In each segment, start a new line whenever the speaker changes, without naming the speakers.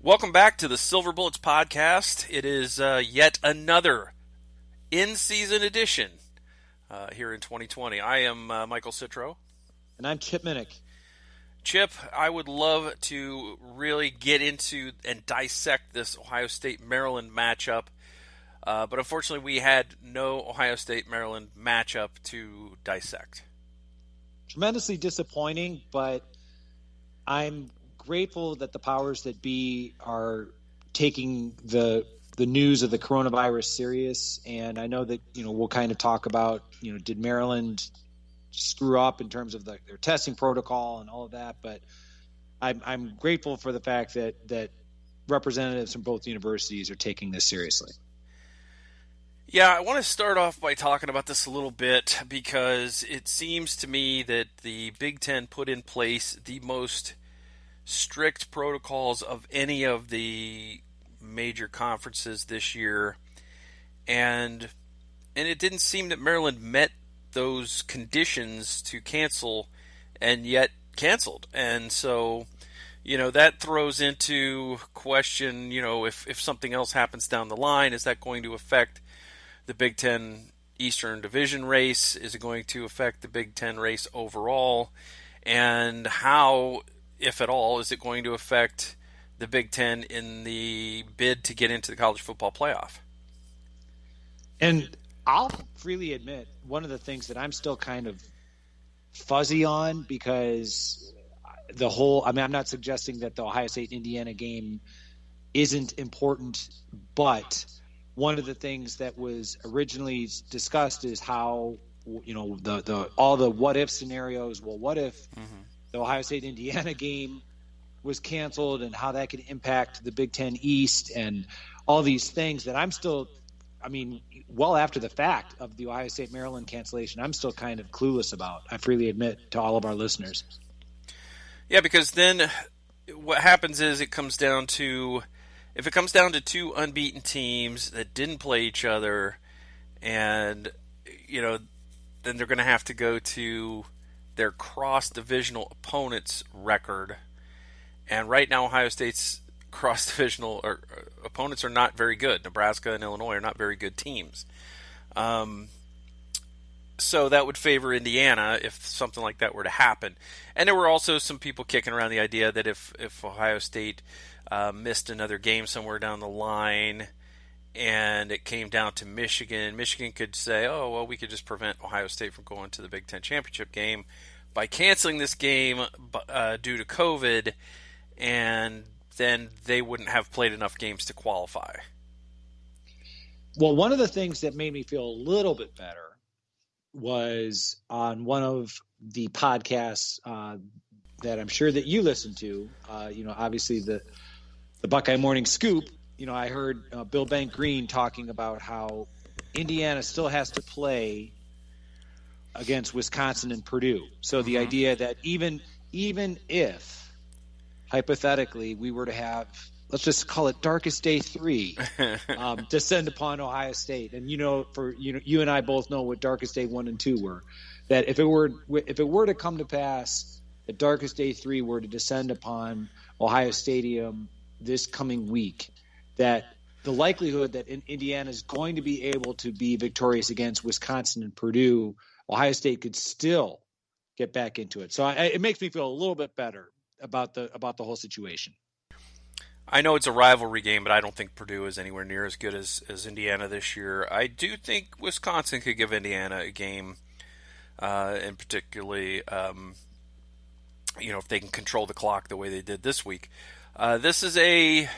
Welcome back to the Silver Bullets podcast. It is yet another in-season edition here in 2020. I am Michael Citro.
And I'm Chip Minnich.
Chip, I would love to really get into and dissect this Ohio State-Maryland matchup, but unfortunately we had no Ohio State-Maryland matchup to dissect.
Tremendously disappointing, but I'm grateful that the powers that be are taking the news of the coronavirus serious. And I know that, we'll kind of talk about, did Maryland screw up in terms of their testing protocol and all of that. But I'm grateful for the fact that representatives from both universities are taking this seriously.
Yeah, I want to start off by talking about this a little bit because it seems to me that the Big Ten put in place the most strict protocols of any of the major conferences this year, and it didn't seem that Maryland met those conditions to cancel, and yet canceled. And so, that throws into question, if something else happens down the line, is that going to affect the Big Ten Eastern Division race? Is it going to affect the Big Ten race overall? And how, if at all, is it going to affect the Big Ten in the bid to get into the college football playoff?
And I'll freely admit, one of the things that I'm still kind of fuzzy on, because I'm not suggesting that the Ohio State-Indiana game isn't important, but one of the things that was originally discussed is how, all the what-if scenarios. Well, what if the Ohio State-Indiana game was canceled, and how that could impact the Big Ten East, and all these things that I'm still, well after the fact of the Ohio State-Maryland cancellation, I'm still kind of clueless about, I freely admit to all of our listeners.
Yeah, because then what happens is if it comes down to two unbeaten teams that didn't play each other, and, then they're going to have to go to their cross-divisional opponents' record. And right now, Ohio State's cross-divisional opponents are not very good. Nebraska and Illinois are not very good teams. So that would favor Indiana if something like that were to happen. And there were also some people kicking around the idea that if Ohio State missed another game somewhere down the line and it came down to Michigan could say, oh, well, we could just prevent Ohio State from going to the Big Ten championship game by canceling this game due to COVID, and then they wouldn't have played enough games to qualify.
Well, one of the things that made me feel a little bit better was on one of the podcasts that I'm sure that you listen to, obviously the Buckeye Morning Scoop. I heard Bill Bank Green talking about how Indiana still has to play against Wisconsin and Purdue. So the idea that even if hypothetically we were to have, let's just call it Darkest Day 3, descend upon Ohio State, and you and I both know what Darkest Day 1 and 2 were. That if it were to come to pass that Darkest Day 3 were to descend upon Ohio Stadium this coming week, that the likelihood that Indiana is going to be able to be victorious against Wisconsin and Purdue, Ohio State could still get back into it. So it makes me feel a little bit better about the whole situation.
I know it's a rivalry game, but I don't think Purdue is anywhere near as good as Indiana this year. I do think Wisconsin could give Indiana a game, and particularly, if they can control the clock the way they did this week. This is a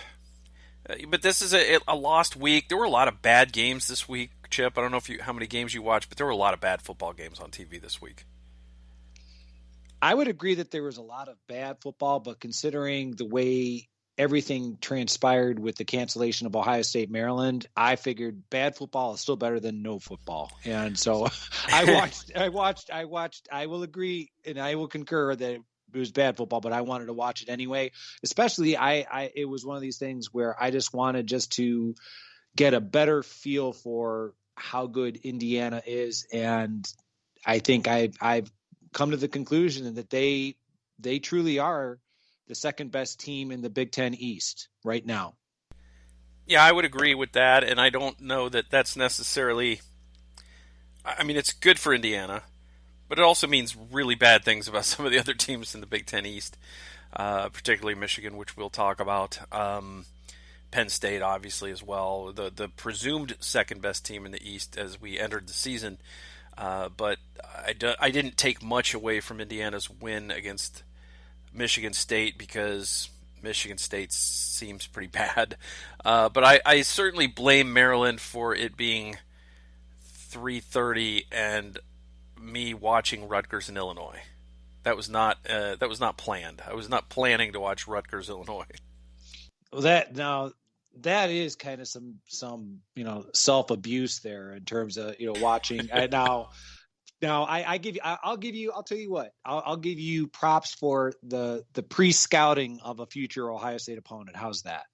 lost week. There were a lot of bad games this week, Chip. I don't know how many games you watched, but there were a lot of bad football games on TV this week.
I would agree that there was a lot of bad football, but considering the way everything transpired with the cancellation of Ohio State, Maryland, I figured bad football is still better than no football. And so I will agree and I will concur that it was bad football, but I wanted to watch it anyway. Especially it was one of these things where I just wanted to get a better feel for how good Indiana is. And I think I've come to the conclusion that they truly are the second best team in the Big Ten East right now.
Yeah, I would agree with that, and I don't know that that's necessarily. I mean, it's good for Indiana, but it also means really bad things about some of the other teams in the Big Ten East, particularly Michigan, which we'll talk about. Penn State, obviously, as well. The presumed second best team in the East as we entered the season. But I didn't take much away from Indiana's win against Michigan State because Michigan State seems pretty bad. But I certainly blame Maryland for it being 3:30 and me watching Rutgers in Illinois. That was not planned. I was not planning to watch Rutgers, Illinois.
Well, that is kind of some self-abuse there in terms of watching. I'll tell you what, I'll give you props for the pre-scouting of a future Ohio State opponent. How's that?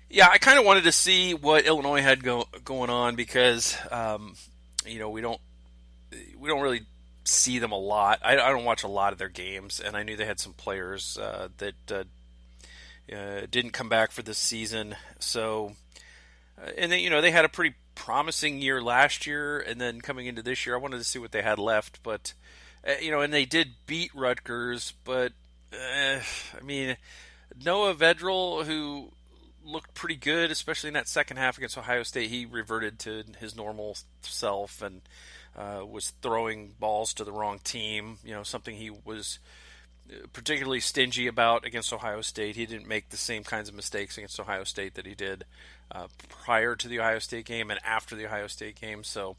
Yeah, I kind of wanted to see what Illinois had going on because we don't really see them a lot. I don't watch a lot of their games, and I knew they had some players that didn't come back for this season. So, and then they had a pretty promising year last year, and then coming into this year, I wanted to see what they had left. But and they did beat Rutgers, but I mean, Noah Vedral, who looked pretty good, especially in that second half against Ohio State, he reverted to his normal self and was throwing balls to the wrong team. Something he was particularly stingy about against Ohio State. He didn't make the same kinds of mistakes against Ohio State that he did prior to the Ohio State game and after the Ohio State game. So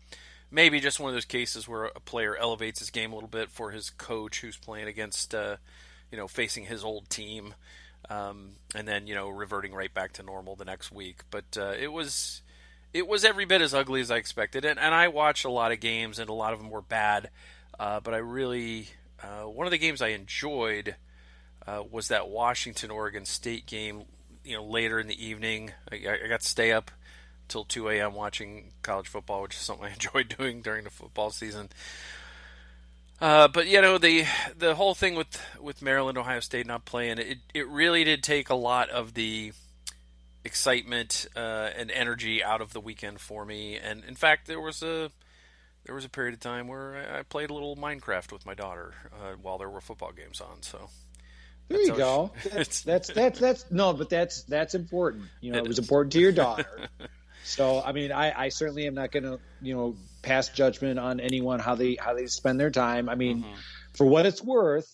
maybe just one of those cases where a player elevates his game a little bit for his coach who's playing against, facing his old team, and then, reverting right back to normal the next week. But it was every bit as ugly as I expected. And I watched a lot of games, and a lot of them were bad. But I really... one of the games I enjoyed was that Washington-Oregon State game. Later in the evening, I got to stay up till 2 a.m. watching college football, which is something I enjoy doing during the football season. But the whole thing with Maryland, Ohio State not playing, it really did take a lot of the excitement and energy out of the weekend for me. And in fact, there was a period of time where I played a little Minecraft with my daughter while there were football games on. So
there you go. That's important. It was important to your daughter. So I mean, I certainly am not going to pass judgment on anyone how they spend their time. I mean, for what it's worth,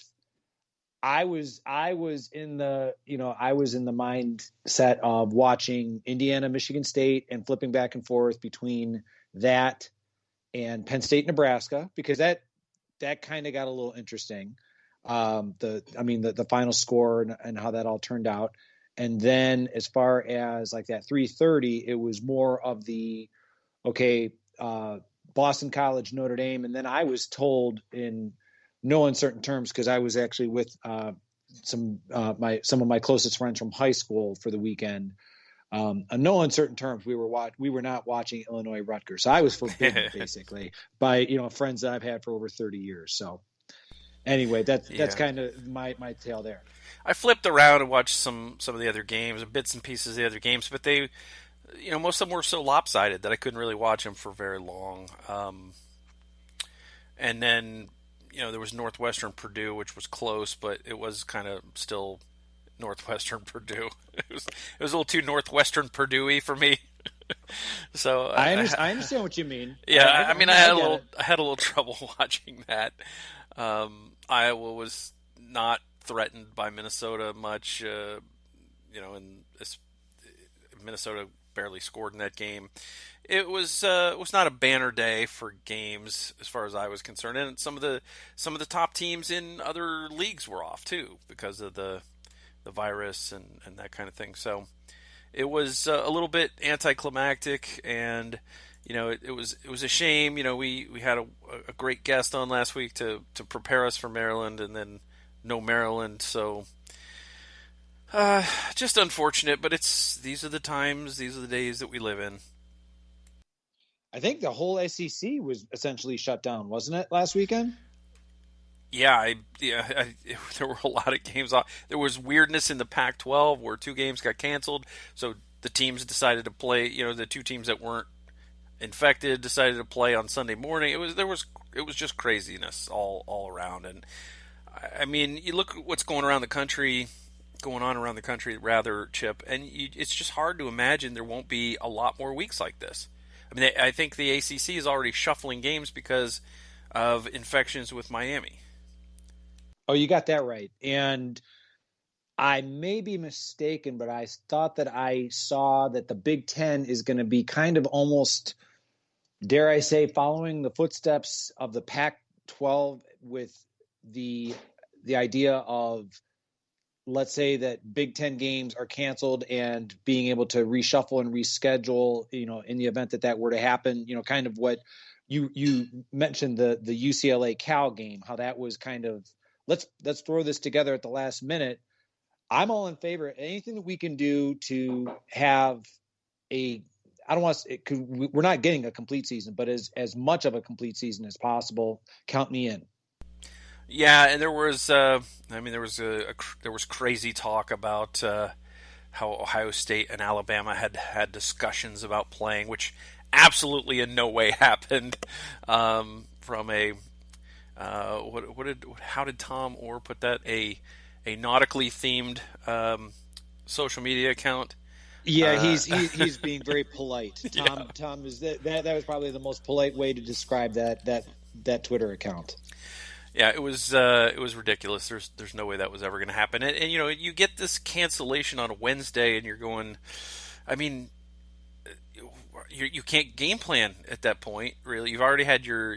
I was in the mindset of watching Indiana, Michigan State, and flipping back and forth between that and Penn State, Nebraska, because that kind of got a little interesting. The final score and how that all turned out. And then as far as like that 3:30, it was more of the, Boston College, Notre Dame. And then I was told in no uncertain terms, because I was actually with some of my closest friends from high school for the weekend. On no uncertain terms, we were not watching Illinois Rutgers. So I was forbidden basically by friends that I've had for over 30 years. So anyway, that's kind of my tale there.
I flipped around and watched some of the other games, bits and pieces of the other games, but they, most of them were so lopsided that I couldn't really watch them for very long. And then there was Northwestern Purdue, which was close, but it was kind of still Northwestern Purdue. It was a little too Northwestern Purdue-y for me. So
I understand what you mean.
Yeah, I had a little trouble watching that. Iowa was not threatened by Minnesota much. And Minnesota barely scored in that game. It was not a banner day for games as far as I was concerned, and some of the top teams in other leagues were off too because of the virus and that kind of thing. So it was a little bit anticlimactic, and it was a shame. We had a great guest on last week to prepare us for Maryland, and then no Maryland. So just unfortunate, but these are the times, these are the days that we live in.
I think the whole SEC was essentially shut down, wasn't it, last weekend?
There were a lot of games off. There was weirdness in the Pac-12 where two games got canceled, so the teams decided to play. The two teams that weren't infected decided to play on Sunday morning. It was just craziness all around. And I mean, you look at what's going on around the country, rather, Chip, and it's just hard to imagine there won't be a lot more weeks like this. I mean, I think the ACC is already shuffling games because of infections with Miami.
Oh, you got that right. And I may be mistaken, but I thought that I saw that the Big Ten is going to be kind of almost, dare I say, following the footsteps of the Pac-12 with the idea of, let's say that Big Ten games are canceled and being able to reshuffle and reschedule, in the event that were to happen, kind of what you mentioned, the UCLA Cal game, how that was kind of, let's throw this together at the last minute. I'm all in favor. Anything that we can do to have I don't want to, cause we're not getting a complete season, but as much of a complete season as possible, count me in.
Yeah, and there was, there was crazy talk about how Ohio State and Alabama had discussions about playing, which absolutely in no way happened. From a how did Tom Orr put that? A nautically themed social media account.
Yeah, he's being very polite. Tom is that was probably the most polite way to describe that Twitter account.
Yeah, it was ridiculous. There's no way that was ever going to happen. And you get this cancellation on a Wednesday, and you're going. I mean, you can't game plan at that point. Really, you've already had your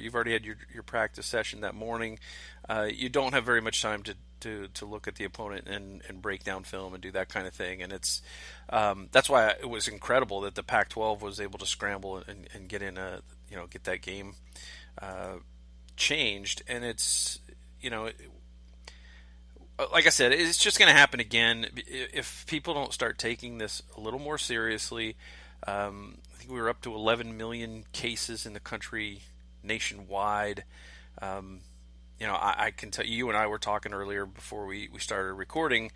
practice session that morning. You don't have very much time to look at the opponent and break down film and do that kind of thing. And it's that's why it was incredible that the Pac-12 was able to scramble and get in get that game changed. And it's like I said, it's just going to happen again if people don't start taking this a little more seriously. I think we were up to 11 million cases in the country nationwide. I can tell you and I were talking earlier before we started recording.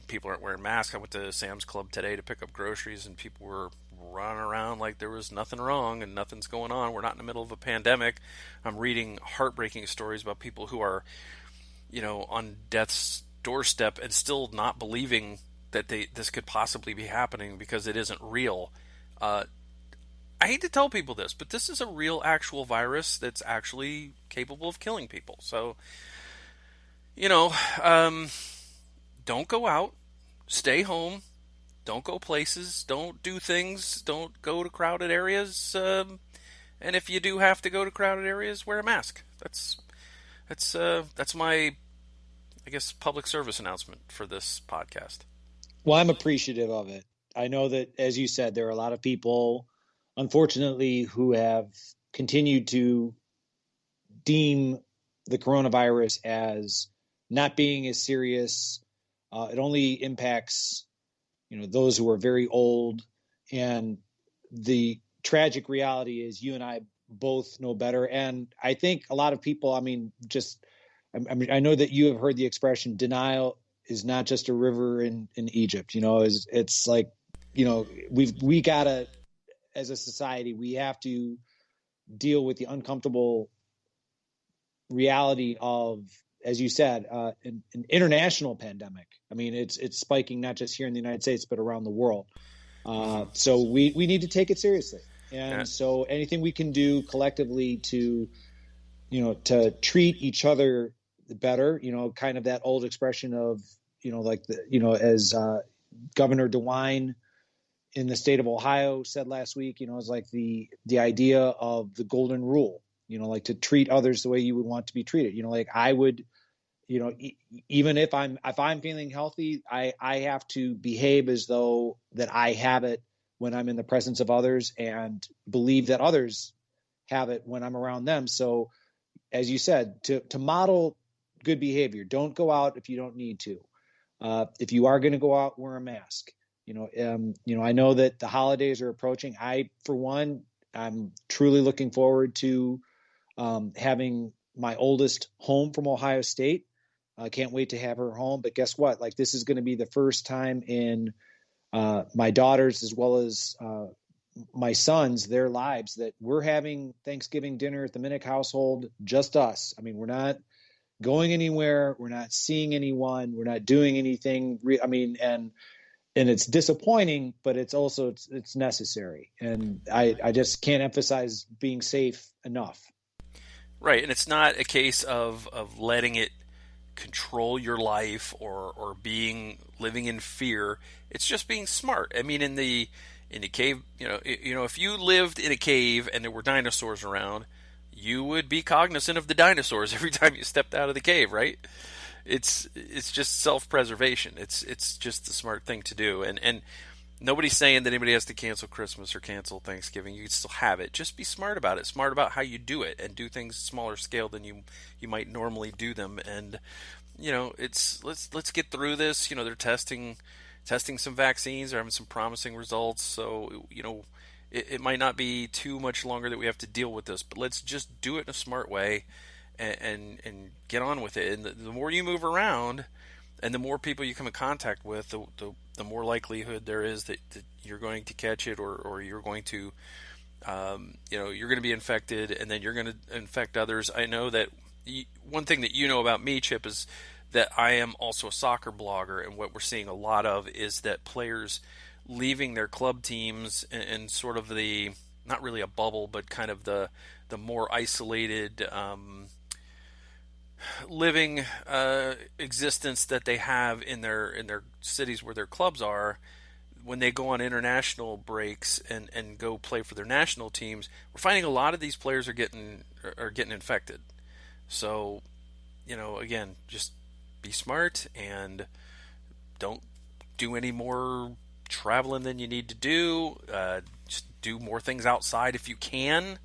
People aren't wearing masks. I went to Sam's Club today to pick up groceries, and people were running around like there was nothing wrong and nothing's going on. We're not in the middle of a pandemic. I'm reading heartbreaking stories about people who are, on death's doorstep and still not believing that this could possibly be happening because it isn't real. I hate to tell people this, but this is a real, actual virus that's actually capable of killing people. So, don't go out, stay home, don't go places, don't do things, don't go to crowded areas, and if you do have to go to crowded areas, wear a mask. That's my, I guess, public service announcement for this podcast.
Well, I'm appreciative of it. I know that, as you said, there are a lot of people, unfortunately, who have continued to deem the coronavirus as not being as serious. It only impacts, those who are very old. And the tragic reality is you and I both know better. And I think a lot of people, I know that you have heard the expression, denial is not just a river in Egypt. It's like, we gotta, as a society, we have to deal with the uncomfortable reality of, as you said, an international pandemic. I mean, it's spiking not just here in the United States, but around the world. So we need to take it seriously. And so anything we can do collectively to treat each other better, kind of that old expression of, as Governor DeWine in the state of Ohio said last week, it's like the idea of the golden rule, like to treat others the way you would want to be treated. Like I would, even if I'm feeling healthy, I have to behave as though that I have it when I'm in the presence of others, and believe that others have it when I'm around them. So, as you said, to model good behavior, don't go out if you don't need to. If you are going to go out, wear a mask. I know that the holidays are approaching. For one, I'm truly looking forward to having my oldest home from Ohio State. I can't wait to have her home. But guess what? Like, this is going to be the first time in my daughters as well as my sons, their lives, that we're having Thanksgiving dinner at the Minnich household, just us. I mean, we're not going anywhere. We're not seeing anyone. We're not doing anything. And it's disappointing, but it's also, it's necessary. And I just can't emphasize being safe enough.
Right, and it's not a case of letting it control your life or living in fear. It's just being smart. I mean, in the cave, if you lived in a cave and there were dinosaurs around, you would be cognizant of the dinosaurs every time you stepped out of the cave, right? It's just self-preservation. It's just the smart thing to do. And nobody's saying that anybody has to cancel Christmas or cancel Thanksgiving. You can still have it. Just be smart about it. Smart about how you do it, and do things smaller scale than you might normally do them. And let's get through this. They're testing some vaccines. They're having some promising results. So it might not be too much longer that we have to deal with this. But let's just do it in a smart way, and get on with it. And the more you move around, and the more people you come in contact with, the more likelihood there is that you're going to catch it, or you're going to, you're going to be infected, and then you're going to infect others. I know that one thing that you know about me, Chip, is that I am also a soccer blogger, and what we're seeing a lot of is that players leaving their club teams in sort of the, not really a bubble, but kind of the more isolated living existence that they have in their cities where their clubs are. When they go on international breaks and go play for their national teams, we're finding a lot of these players are getting infected. So, again, just be smart and don't do any more traveling than you need to do. Just do more things outside if you can.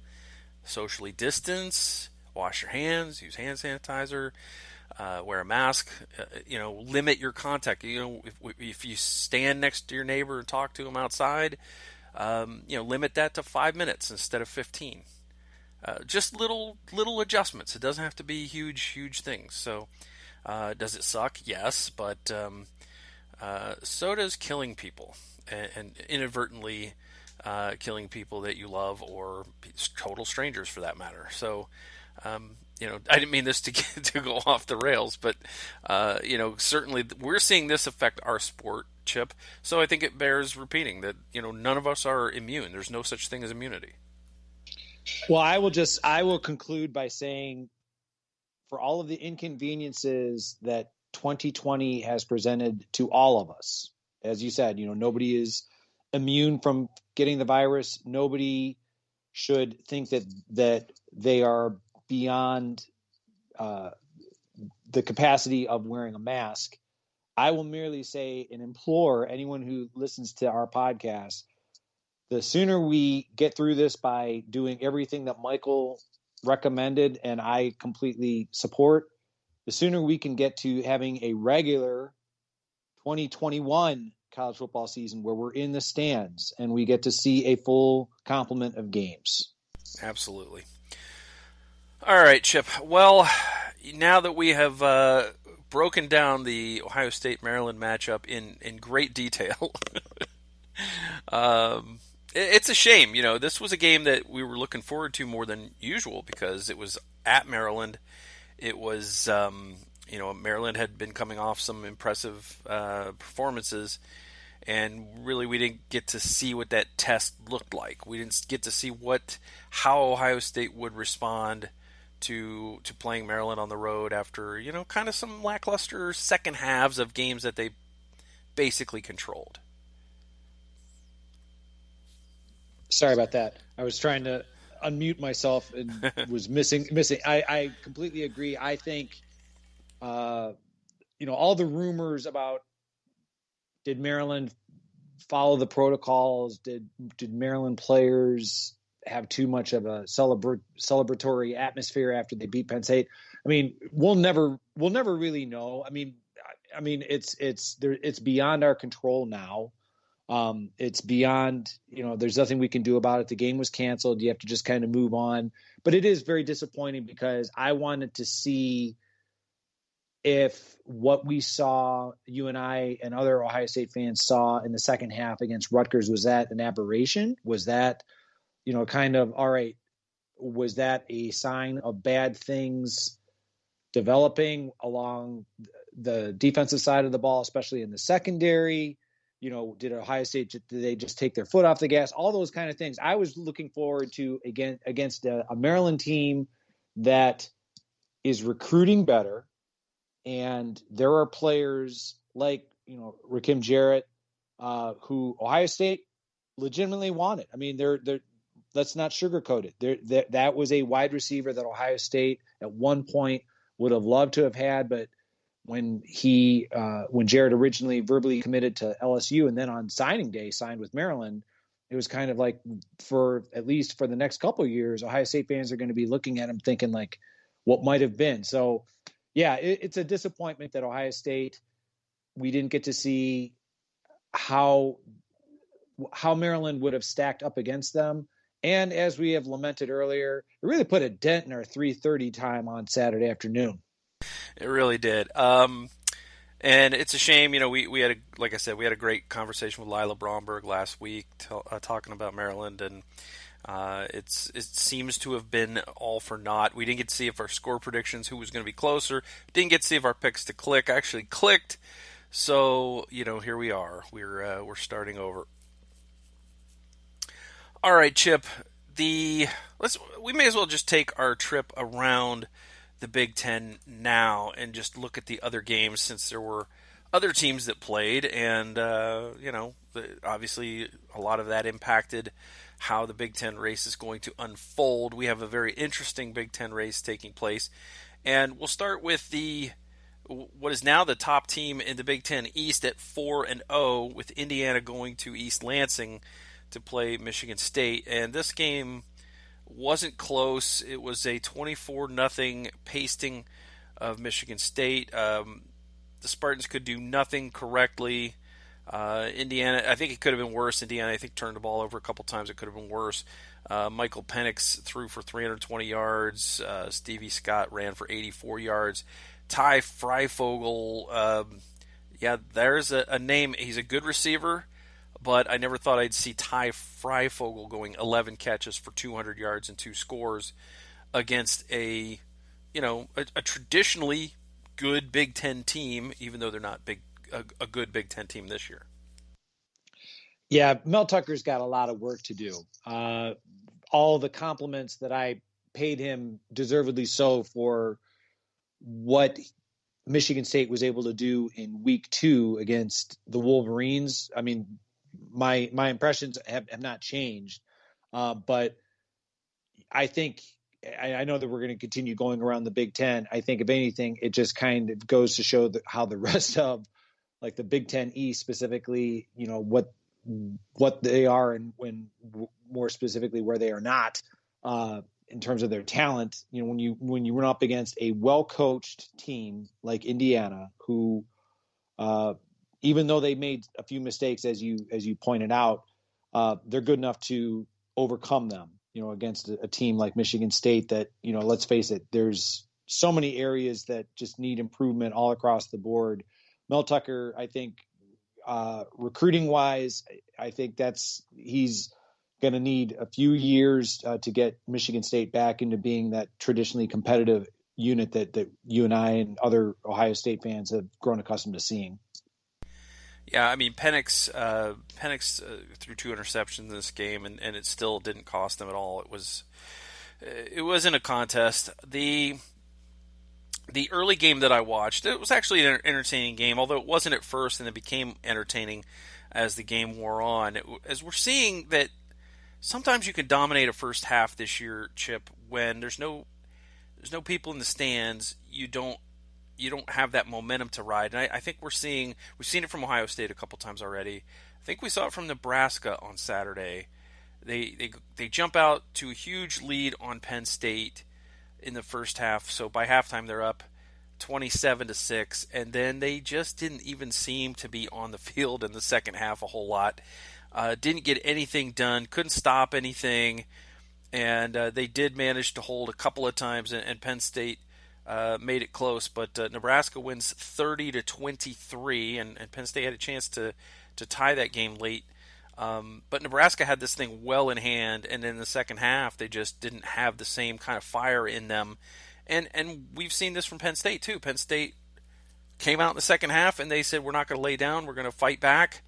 Socially distance. Wash your hands, use hand sanitizer, wear a mask, limit your contact. If you stand next to your neighbor and talk to him outside, limit that to 5 minutes instead of 15. Just little adjustments. It doesn't have to be huge things. So, does it suck? Yes, but so does killing people, and inadvertently killing people that you love, or total strangers for that matter. So, I didn't mean this to go off the rails, but certainly we're seeing this affect our sport, Chip. So I think it bears repeating that none of us are immune. There's no such thing as immunity.
Well, I will conclude by saying, for all of the inconveniences that 2020 has presented to all of us, as you said, nobody is immune from getting the virus. Nobody should think that they are beyond the capacity of wearing a mask. I will merely say and implore anyone who listens to our podcast, the sooner we get through this by doing everything that Michael recommended and I completely support, the sooner we can get to having a regular 2021 college football season where we're in the stands and we get to see a full complement of games.
Absolutely. All right, Chip. Well, now that we have broken down the Ohio State-Maryland matchup in great detail, it's a shame. This was a game that we were looking forward to more than usual because it was at Maryland. It was, Maryland had been coming off some impressive performances, and really we didn't get to see what that test looked like. We didn't get to see how Ohio State would respond to playing Maryland on the road after, kind of some lackluster second halves of games that they basically controlled.
Sorry about that. I was trying to unmute myself and was missing. I completely agree. I think, all the rumors about, did Maryland follow the protocols? Did Maryland players have too much of a celebratory atmosphere after they beat Penn State? I mean, we'll never really know. I mean, it's beyond our control now. It's beyond, there's nothing we can do about it. The game was canceled. You have to just kind of move on. But it is very disappointing because I wanted to see if what we saw, you and I and other Ohio State fans saw in the second half against Rutgers, was that an aberration? Was that, kind of, all right, was that a sign of bad things developing along the defensive side of the ball, especially in the secondary? Did Ohio State, did they just take their foot off the gas? All those kind of things. I was looking forward to, again, against a Maryland team that is recruiting better. And there are players like, Rakim Jarrett, who Ohio State legitimately wanted. I mean, they're let's not sugarcoat it. That was a wide receiver that Ohio State at one point would have loved to have had, but when Jarrett originally verbally committed to LSU and then on signing day signed with Maryland, it was kind of like, for at least for the next couple of years, Ohio State fans are going to be looking at him thinking like, what might have been. So, yeah, it's a disappointment that Ohio State, we didn't get to see how Maryland would have stacked up against them. And as we have lamented earlier, it really put a dent in our 3:30 time on Saturday afternoon.
It really did. And it's a shame, we had like I said, we had a great conversation with Lila Bromberg last week talking about Maryland, and it seems to have been all for naught. We didn't get to see if our score predictions, who was going to be closer. Didn't get to see if our picks to click actually clicked. So, here we are. We're starting over. All right, Chip. We may as well just take our trip around the Big Ten now and just look at the other games, since there were other teams that played, and obviously a lot of that impacted how the Big Ten race is going to unfold. We have a very interesting Big Ten race taking place, and we'll start with what is now the top team in the Big Ten East at 4-0, with Indiana going to East Lansing to play Michigan State. And this game wasn't close. It was a 24-0 pasting of Michigan State. The Spartans could do nothing correctly. Indiana, I think it could have been worse. Indiana, I think, turned the ball over a couple times. It could have been worse. Michael Penix threw for 320 yards. Stevie Scott ran for 84 yards. Ty Freifogel, there's a name. He's a good receiver, but I never thought I'd see Ty Freifogel going 11 catches for 200 yards and 2 scores against a traditionally good Big Ten team, even though they're not a good Big Ten team this year.
Yeah, Mel Tucker's got a lot of work to do. All the compliments that I paid him, deservedly so, for what Michigan State was able to do in week 2 against the Wolverines. I mean, my impressions have not changed, but I think I know that we're going to continue going around the Big Ten. I think, if anything, it just kind of goes to show how the rest of, like, the Big Ten East specifically, what they are, and when more specifically where they are not, in terms of their talent. When you run up against a well-coached team like Indiana, who, even though they made a few mistakes, as you pointed out, they're good enough to overcome them, against a team like Michigan State that, let's face it, there's so many areas that just need improvement all across the board. Mel Tucker, I think, recruiting wise, I think he's going to need a few years to get Michigan State back into being that traditionally competitive unit that you and I and other Ohio State fans have grown accustomed to seeing.
Yeah, I mean, Penix threw 2 interceptions in this game, and it still didn't cost them at all. It wasn't a contest. The early game that I watched, it was actually an entertaining game, although it wasn't at first, and it became entertaining as the game wore on. As we're seeing that sometimes you can dominate a first half this year, Chip, when there's no people in the stands. You don't have that momentum to ride. And I think we've seen it from Ohio State a couple times already. I think we saw it from Nebraska on Saturday. They jump out to a huge lead on Penn State in the first half. So by halftime they're up 27-6, and then they just didn't even seem to be on the field in the second half a whole lot. Didn't get anything done, couldn't stop anything, and they did manage to hold a couple of times, and Penn State made it close. But Nebraska wins 30-23, and Penn State had a chance to tie that game late. But Nebraska had this thing well in hand, and in the second half, they just didn't have the same kind of fire in them. And we've seen this from Penn State, too. Penn State came out in the second half, and they said, we're not going to lay down. We're going to fight back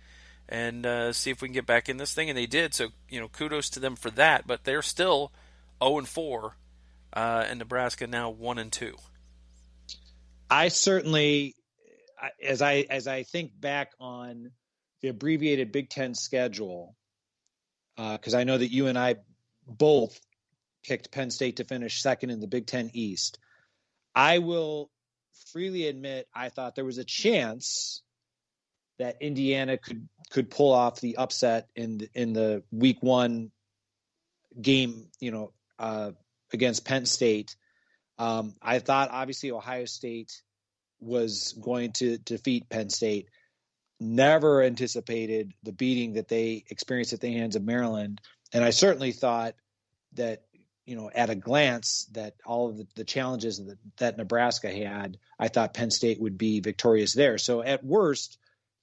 and see if we can get back in this thing. And they did. So, kudos to them for that. But they're still 0-4, and Nebraska now 1-2.
I certainly, as I think back on the abbreviated Big Ten schedule, because I know that you and I both picked Penn State to finish second in the Big Ten East. I will freely admit I thought there was a chance that Indiana could pull off the upset in the week 1 game, against Penn State. I thought obviously Ohio State was going to defeat Penn State. Never anticipated the beating that they experienced at the hands of Maryland. And I certainly thought that, at a glance, that all of the challenges that Nebraska had, I thought Penn State would be victorious there. So at worst,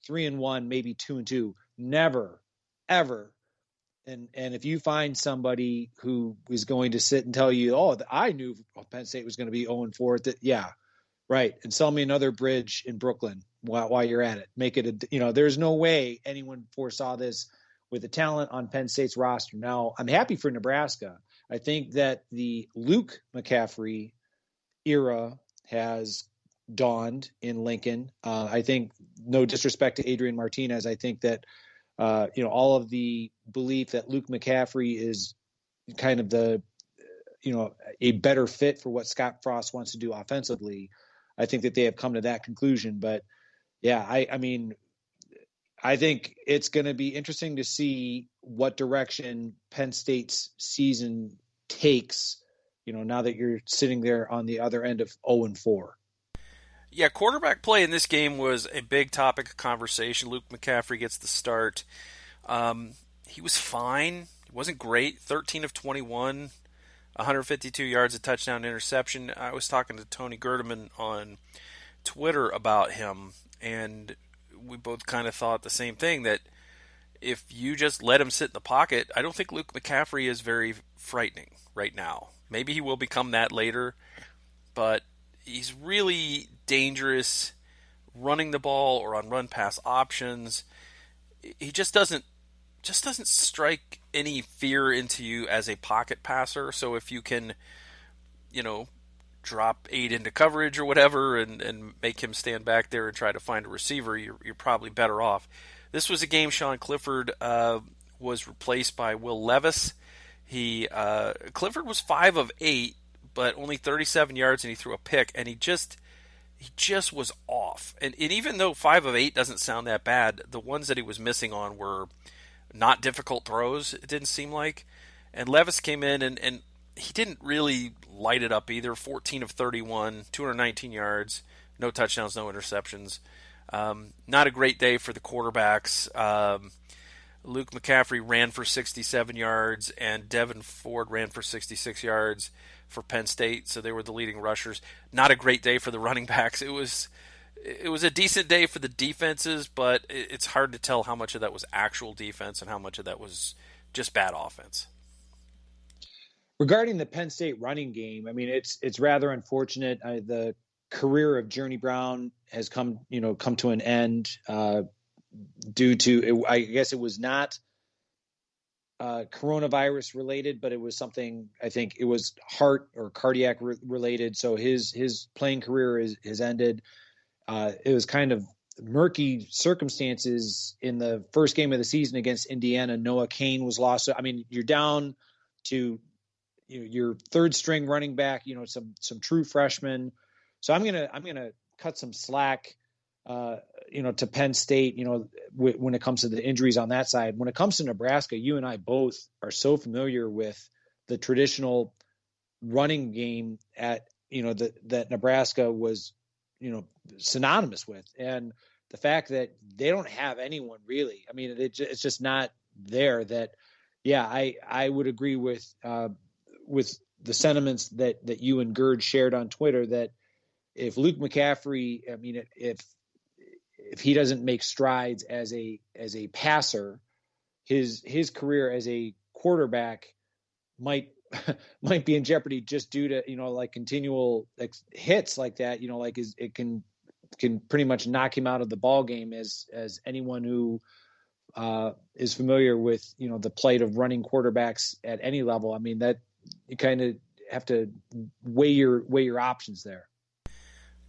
3-1, maybe 2-2, never, ever. And if you find somebody who is going to sit and tell you, I knew Penn State was going to be 0-4, that, yeah, right. And sell me another bridge in Brooklyn while you're at it. Make it there's no way anyone foresaw this with the talent on Penn State's roster. Now, I'm happy for Nebraska. I think that the Luke McCaffrey era has dawned in Lincoln. I think, no disrespect to Adrian Martinez, I think that, all of the belief that Luke McCaffrey is kind of the, a better fit for what Scott Frost wants to do offensively. I think that they have come to that conclusion. But yeah, I mean, I think it's going to be interesting to see what direction Penn State's season takes, now that you're sitting there on the other end of 0-4.
Yeah, quarterback play in this game was a big topic of conversation. Luke McCaffrey gets the start. He was fine. He wasn't great. 13 of 21, 152 yards, a touchdown, interception. I was talking to Tony Gerdeman on Twitter about him, and we both kind of thought the same thing, that if you just let him sit in the pocket, I don't think Luke McCaffrey is very frightening right now. Maybe he will become that later, but he's really dangerous running the ball or on run pass options. He just doesn't strike any fear into you as a pocket passer. So if you can, drop 8 into coverage or whatever and make him stand back there and try to find a receiver, you're probably better off. This was a game Sean Clifford was replaced by Will Levis. Clifford was 5 of 8, but only 37 yards, and he threw a pick, and he just was off. And even though 5 of 8 doesn't sound that bad, the ones that he was missing on were not difficult throws, it didn't seem like. And Levis came in, and he didn't really light it up either. 14 of 31, 219 yards, no touchdowns, no interceptions. Not a great day for the quarterbacks. Luke McCaffrey ran for 67 yards, and Devin Ford ran for 66 yards for Penn State, so they were the leading rushers. Not a great day for the running backs. It was a decent day for the defenses, but it's hard to tell how much of that was actual defense and how much of that was just bad offense.
Regarding the Penn State running game, I mean, it's rather unfortunate. The career of Journey Brown has come to an end due to, I guess it was not coronavirus related, but it was something, I think it was heart or cardiac related. So his playing career has ended. It was kind of murky circumstances in the first game of the season against Indiana. Noah Cain was lost. So, I mean, you're down to your third string running back, some true freshmen. So I'm gonna cut some slack, to Penn State, when it comes to the injuries on that side. When it comes to Nebraska, you and I both are so familiar with the traditional running game that Nebraska was synonymous with. And the fact that they don't have anyone really, I mean, it's just not there. That, yeah, I would agree with the sentiments that you and Gerd shared on Twitter, that if Luke McCaffrey, I mean, if he doesn't make strides as a passer, his career as a quarterback might be in jeopardy, just due to like continual hits like that. It can pretty much knock him out of the ball game, as anyone who is familiar with the plight of running quarterbacks at any level. I mean, that you kind of have to weigh your options there.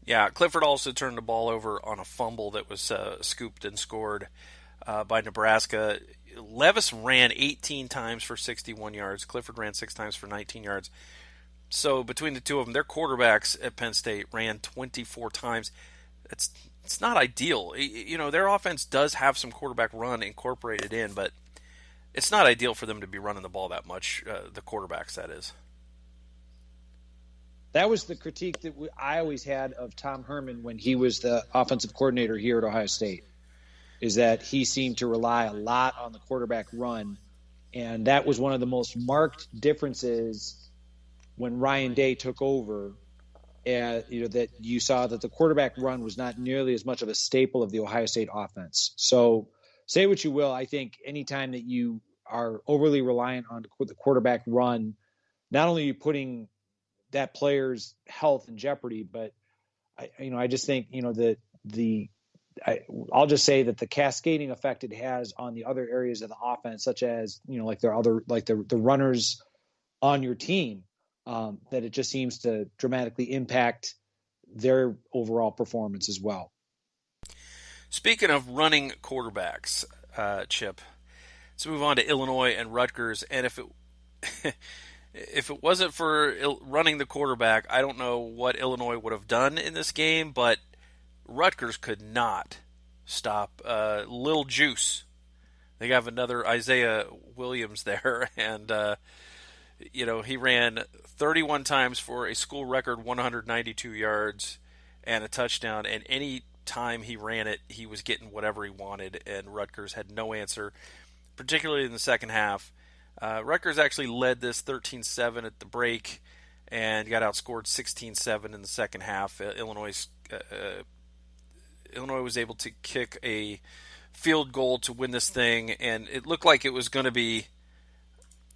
Yeah, Clifford also turned the ball over on a fumble that was scooped and scored by Nebraska. Levis ran 18 times for 61 yards. Clifford ran 6 times for 19 yards. So between the two of them, their quarterbacks at Penn State ran 24 times. It's not ideal. Their offense does have some quarterback run incorporated in, but it's not ideal for them to be running the ball that much, the quarterbacks, that is.
That was the critique that I always had of Tom Herman when he was the offensive coordinator here at Ohio State, is that he seemed to rely a lot on the quarterback run. And that was one of the most marked differences when Ryan Day took over. That you saw that the quarterback run was not nearly as much of a staple of the Ohio State offense. So say what you will, I think anytime that you are overly reliant on the quarterback run, not only are you putting that player's health in jeopardy, but I just think I'll just say that the cascading effect it has on the other areas of the offense, such as the runners on your team, that it just seems to dramatically impact their overall performance as well.
Speaking of running quarterbacks, Chip, let's move on to Illinois and Rutgers. And if it wasn't for running the quarterback, I don't know what Illinois would have done in this game, but Rutgers could not stop Lil Juice. They have another Isaiah Williams there, and he ran 31 times for a school record 192 yards and a touchdown, and any time he ran it, he was getting whatever he wanted, and Rutgers had no answer, particularly in the second half. Rutgers actually led this 13-7 at the break and got outscored 16-7 in the second half. Illinois was able to kick a field goal to win this thing, and it looked like it was going to be.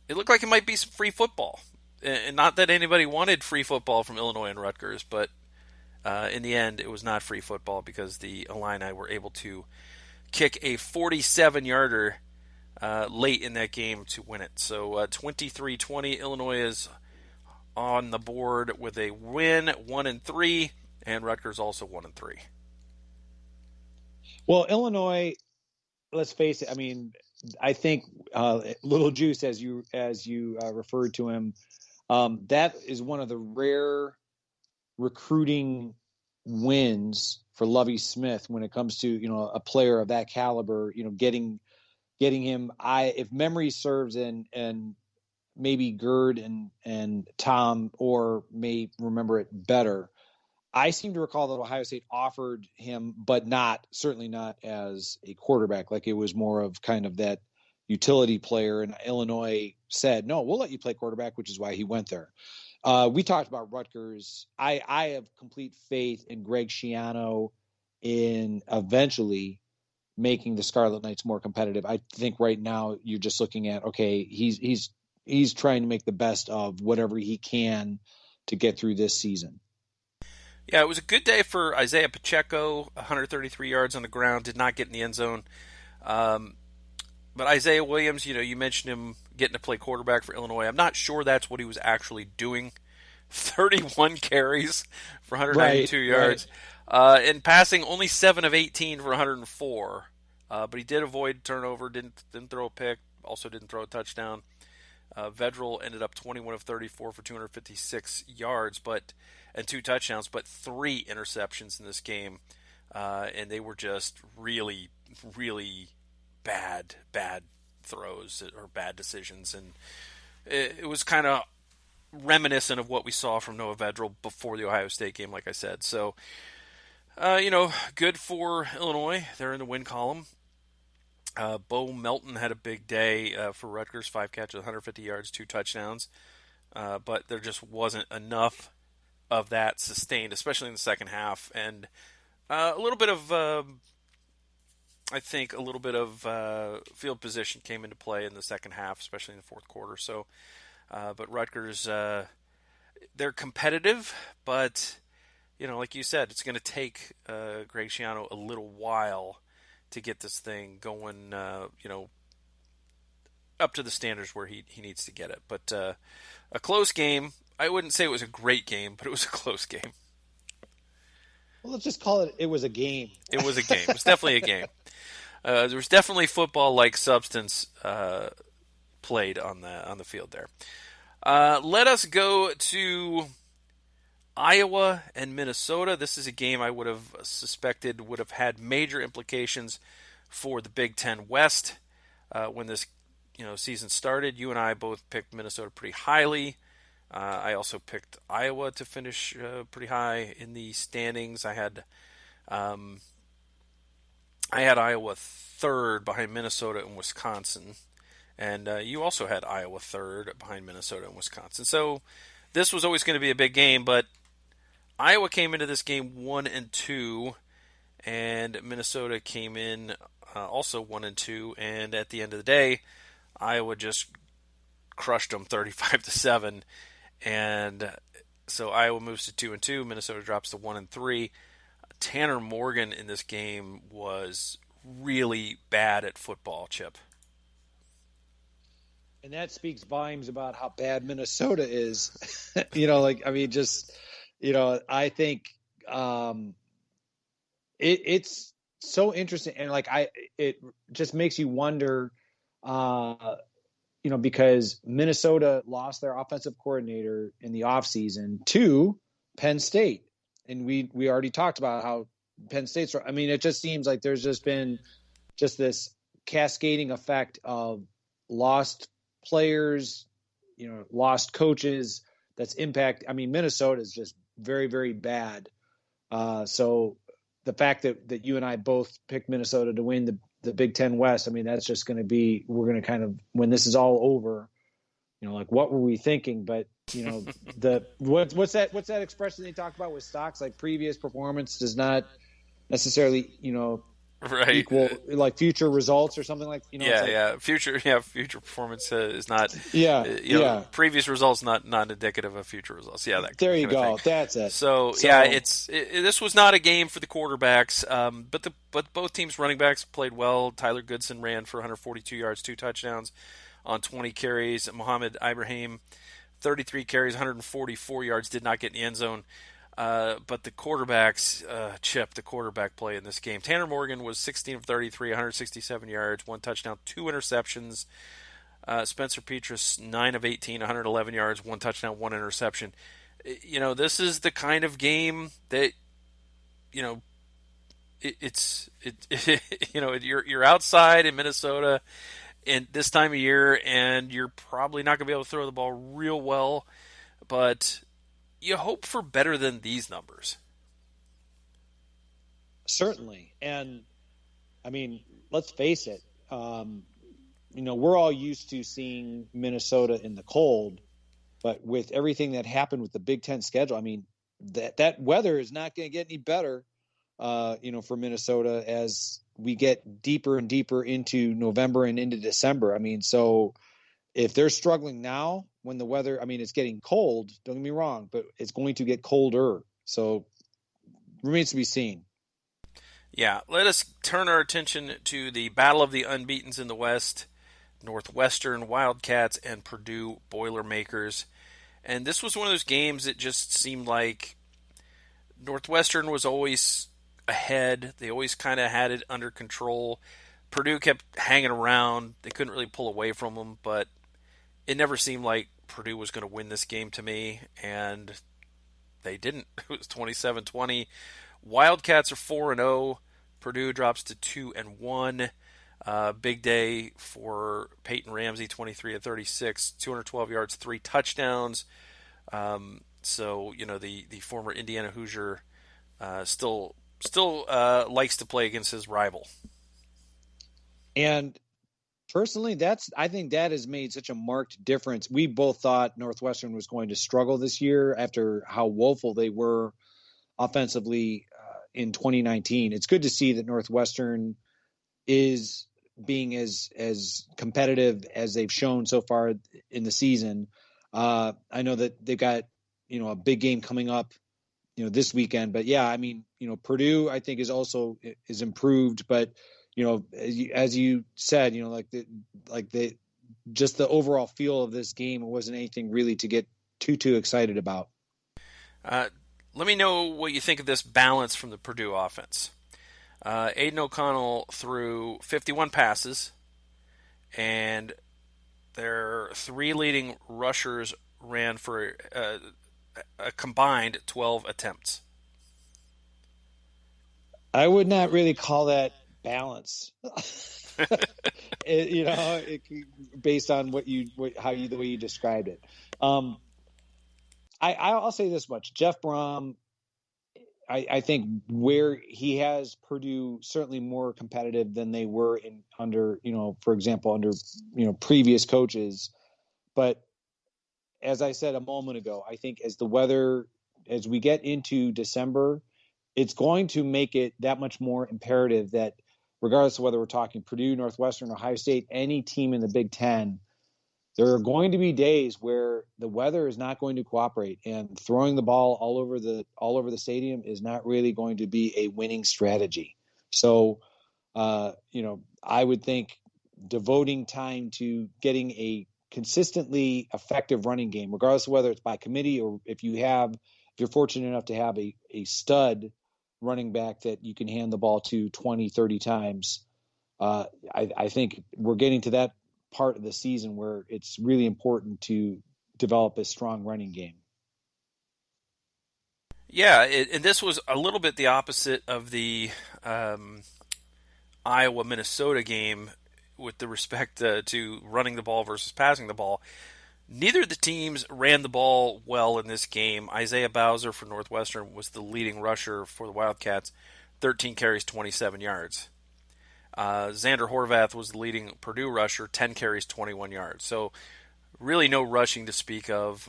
It looked like it might be some free football, and not that anybody wanted free football from Illinois and Rutgers, but in the end, it was not free football because the Illini were able to kick a 47-yarder late in that game to win it. So 23-20, Illinois is on the board with a win, 1-3, and Rutgers also 1-3.
Well, Illinois, let's face it. I mean, I think Little Juice, as you referred to him, that is one of the rare recruiting wins for Lovie Smith when it comes to a player of that caliber. Getting him. If memory serves, and maybe Gerd and Tom or may remember it better, I seem to recall that Ohio State offered him, but certainly not as a quarterback. Like it was more of kind of that utility player, and Illinois said, no, we'll let you play quarterback, which is why he went there. We talked about Rutgers. I have complete faith in Greg Schiano in eventually making the Scarlet Knights more competitive. I think right now you're just looking at, okay, he's trying to make the best of whatever he can to get through this season.
Yeah, it was a good day for Isaiah Pacheco, 133 yards on the ground, did not get in the end zone. But Isaiah Williams, you mentioned him getting to play quarterback for Illinois. I'm not sure that's what he was actually doing. 31 carries for 192 yards. Right. In passing, only 7 of 18 for 104. But he did avoid turnover, didn't throw a pick, also didn't throw a touchdown. Vedral ended up 21 of 34 for 256 yards, and 2 touchdowns, but 3 interceptions in this game. And they were just really, really bad throws or bad decisions. And it was kind of reminiscent of what we saw from Noah Vedral before the Ohio State game, like I said. So Good for Illinois. They're in the win column. Bo Melton had a big day for Rutgers, 5 catches, 150 yards, 2 touchdowns. But there just wasn't enough of that sustained, especially in the second half. And a little bit of, I think, a little bit of field position came into play in the second half, especially in the fourth quarter. So, but Rutgers, they're competitive, but like you said, it's going to take Greg Schiano a little while to get this thing going, up to the standards where he needs to get it. But a close game. I wouldn't say it was a great game, but it was a close game.
Well, let's just call it was a game.
It was a game. It was definitely a game. There was definitely football-like substance played on the field there. Let us go to Iowa and Minnesota. This is a game I would have suspected would have had major implications for the Big Ten West when this season started. You and I both picked Minnesota pretty highly. I also picked Iowa to finish pretty high in the standings. I had Iowa third behind Minnesota and Wisconsin, and you also had Iowa third behind Minnesota and Wisconsin. So this was always going to be a big game, but Iowa came into this game 1-2, and Minnesota came in also 1-2, and at the end of the day, Iowa just crushed them 35-7, and so Iowa moves to 2-2. Minnesota drops to 1-3. Tanner Morgan in this game was really bad at football, Chip.
And that speaks volumes about how bad Minnesota is. I think it's so interesting, and it just makes you wonder, because Minnesota lost their offensive coordinator in the offseason to Penn State, and we already talked about how Penn State's. I mean, it just seems like there's just been this cascading effect of lost players, lost coaches. That's impact. I mean, Minnesota is just very, very bad. So the fact that you and I both picked Minnesota to win the Big Ten West, I mean, that's just going to be, we're going to kind of, when this is all over, what were we thinking? But, what's that expression they talk about with stocks? Like previous performance does not necessarily,
right,
equal like future results or something like
future performance is not previous results not indicative of future results.
There you go, that's it.
So this was not a game for the quarterbacks, but both teams' running backs played well. Tyler Goodson ran for 142 yards, 2 touchdowns on 20 carries. Mohamed Ibrahim 33 carries, 144 yards, did not get in the end zone. But the quarterbacks, Chip, the quarterback play in this game. Tanner Morgan was 16 of 33, 167 yards, 1 touchdown, 2 interceptions. Spencer Petras, 9 of 18, 111 yards, 1 touchdown, 1 interception. This is the kind of game that, you're outside in Minnesota in this time of year, and you're probably not going to be able to throw the ball real well, but you hope for better than these numbers.
Certainly. And I mean, let's face it. We're all used to seeing Minnesota in the cold, but with everything that happened with the Big Ten schedule, I mean, that weather is not going to get any better, for Minnesota as we get deeper and deeper into November and into December. I mean, so if they're struggling now when the weather, I mean, it's getting cold, don't get me wrong, but it's going to get colder. So remains to be seen.
Yeah, let us turn our attention to the battle of the unbeatens in the West, Northwestern Wildcats and Purdue Boilermakers. And this was one of those games that just seemed like Northwestern was always ahead. They always kind of had it under control. Purdue kept hanging around. They couldn't really pull away from them, but it never seemed like Purdue was going to win this game to me, and they didn't. It was 27-20. Wildcats are 4-0. Purdue drops to 2-1. Big day for Peyton Ramsey, 23 of 36, 212 yards, 3 touchdowns. So the former Indiana Hoosier still still likes to play against his rival.
And personally, I think that has made such a marked difference. We both thought Northwestern was going to struggle this year after how woeful they were offensively in 2019. It's good to see that Northwestern is being as competitive as they've shown so far in the season. I know that they've got a big game coming up this weekend, but yeah, I mean Purdue I think is improved, but as you said, the just the overall feel of this game, it wasn't anything really to get too excited about.
Let me know what you think of this balance from the Purdue offense. Aiden O'Connell threw 51 passes, and their three leading rushers ran for a combined 12 attempts.
I would not really call that balance. Based on the way you described it. I'll say this much: Jeff Brom, I think where he has Purdue certainly more competitive than they were under previous coaches. But as I said a moment ago, I think as we get into December, it's going to make it that much more imperative that regardless of whether we're talking Purdue, Northwestern, Ohio State, any team in the Big Ten, there are going to be days where the weather is not going to cooperate, and throwing the ball all over the stadium is not really going to be a winning strategy. So, I would think devoting time to getting a consistently effective running game, regardless of whether it's by committee or if you're fortunate enough to have a stud running back that you can hand the ball to 20, 30 times. I think we're getting to that part of the season where it's really important to develop a strong running game.
Yeah, and this was a little bit the opposite of the Iowa-Minnesota game with the respect to running the ball versus passing the ball. Neither of the teams ran the ball well in this game. Isaiah Bowser for Northwestern was the leading rusher for the Wildcats, 13 carries, 27 yards. Xander Horvath was the leading Purdue rusher, 10 carries, 21 yards. So really no rushing to speak of.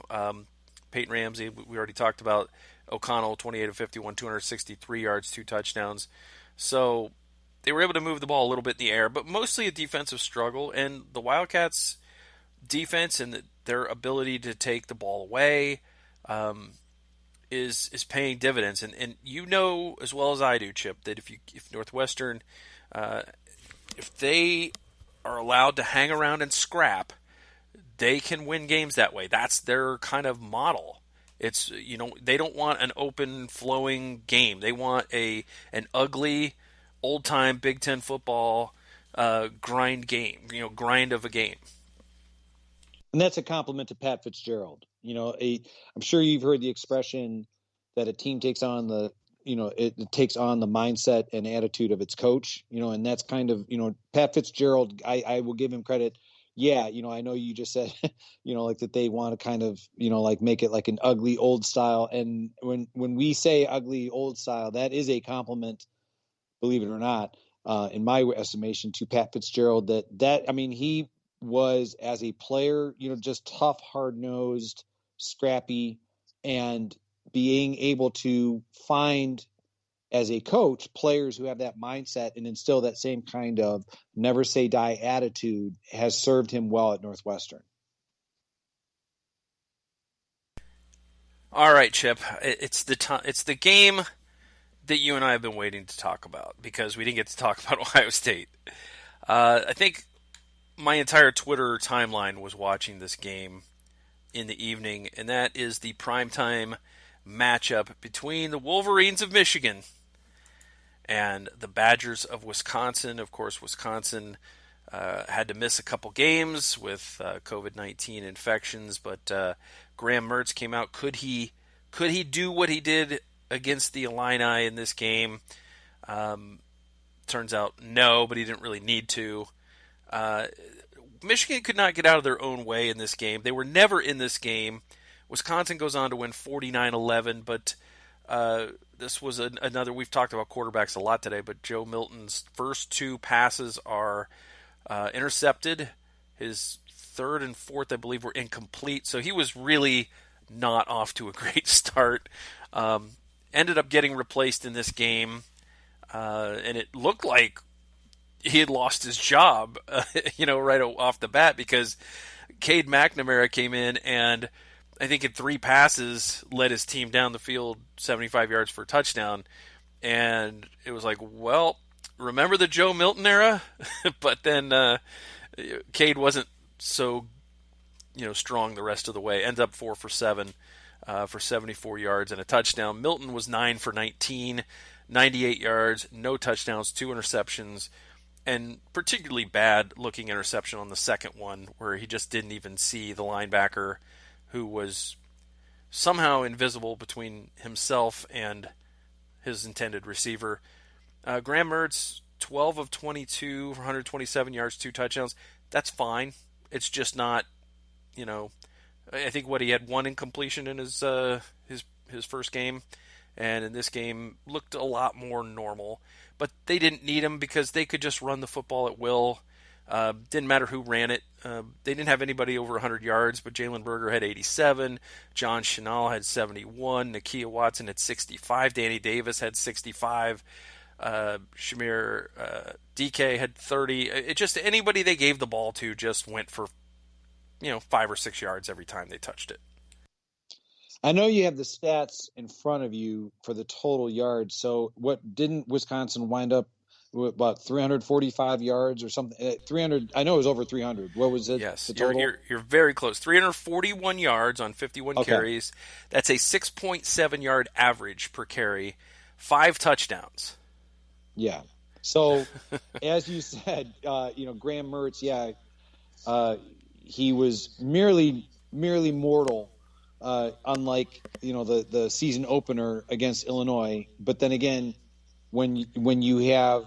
Peyton Ramsey, we already talked about. O'Connell, 28 of 51, 263 yards, 2 touchdowns. So they were able to move the ball a little bit in the air, but mostly a defensive struggle. And the Wildcats' defense and their ability to take the ball away is paying dividends. And you know as well as I do, Chip, that if Northwestern if they are allowed to hang around and scrap, they can win games that way. That's their kind of model. It's they don't want an open flowing game. They want an ugly old time Big Ten football grind game. Grind of a game.
And that's a compliment to Pat Fitzgerald. I'm sure you've heard the expression that a team takes on it takes on the mindset and attitude of its coach, and that's kind of, Pat Fitzgerald, I will give him credit. Yeah. I know you just said, that they want to kind of, make it like an ugly old style. And when we say ugly old style, that is a compliment, believe it or not, in my estimation, to Pat Fitzgerald he was as a player, just tough, hard-nosed, scrappy, and being able to find as a coach players who have that mindset and instill that same kind of never say die attitude has served him well at Northwestern.
All right, Chip, it's the game that you and I have been waiting to talk about because we didn't get to talk about Ohio State. I think my entire Twitter timeline was watching this game in the evening, and that is the primetime matchup between the Wolverines of Michigan and the Badgers of Wisconsin. Of course, Wisconsin had to miss a couple games with COVID-19 infections, but Graham Mertz came out. Could he do what he did against the Illini in this game? Turns out no, but he didn't really need to. Michigan could not get out of their own way in this game. They were never in this game. Wisconsin goes on to win 49-11, but the this was another. We've talked about quarterbacks a lot today, but Joe Milton's first two passes are intercepted. His third and fourth, I believe, were incomplete. So he was really not off to a great start. Ended up getting replaced in this game, and it looked like he had lost his job, right off the bat, because Cade McNamara came in and I think in three passes led his team down the field 75 yards for a touchdown. And it was like, well, remember the Joe Milton era? But then Cade wasn't so strong the rest of the way. Ends up 4 for 7 for 74 yards and a touchdown. Milton was 9 for 19, 98 yards, no touchdowns, 2 interceptions, and particularly bad looking interception on the second one where he just didn't even see the linebacker, who was somehow invisible between himself and his intended receiver. Graham Mertz, 12 of 22 for 127 yards, 2 touchdowns. That's fine. It's just not, I think he had one incompletion in his first game, and in this game looked a lot more normal. But they didn't need him because they could just run the football at will. Didn't matter who ran it. They didn't have anybody over 100 yards, but Jalen Berger had 87. John Chenal had 71. Nakia Watson had 65. Danny Davis had 65. Shamir DK had 30. It just anybody they gave the ball to just went for 5 or 6 yards every time they touched it.
I know you have the stats in front of you for the total yards. So what didn't Wisconsin wind up with, about 345 yards or something? 300. I know it was over 300. What was it?
Yes,
the total?
You're very close. 341 yards on 51 carries. That's a 6.7 yard average per carry. 5 touchdowns.
Yeah. So as you said, Graham Mertz, he was merely mortal. Unlike the season opener against Illinois, but then again, when you have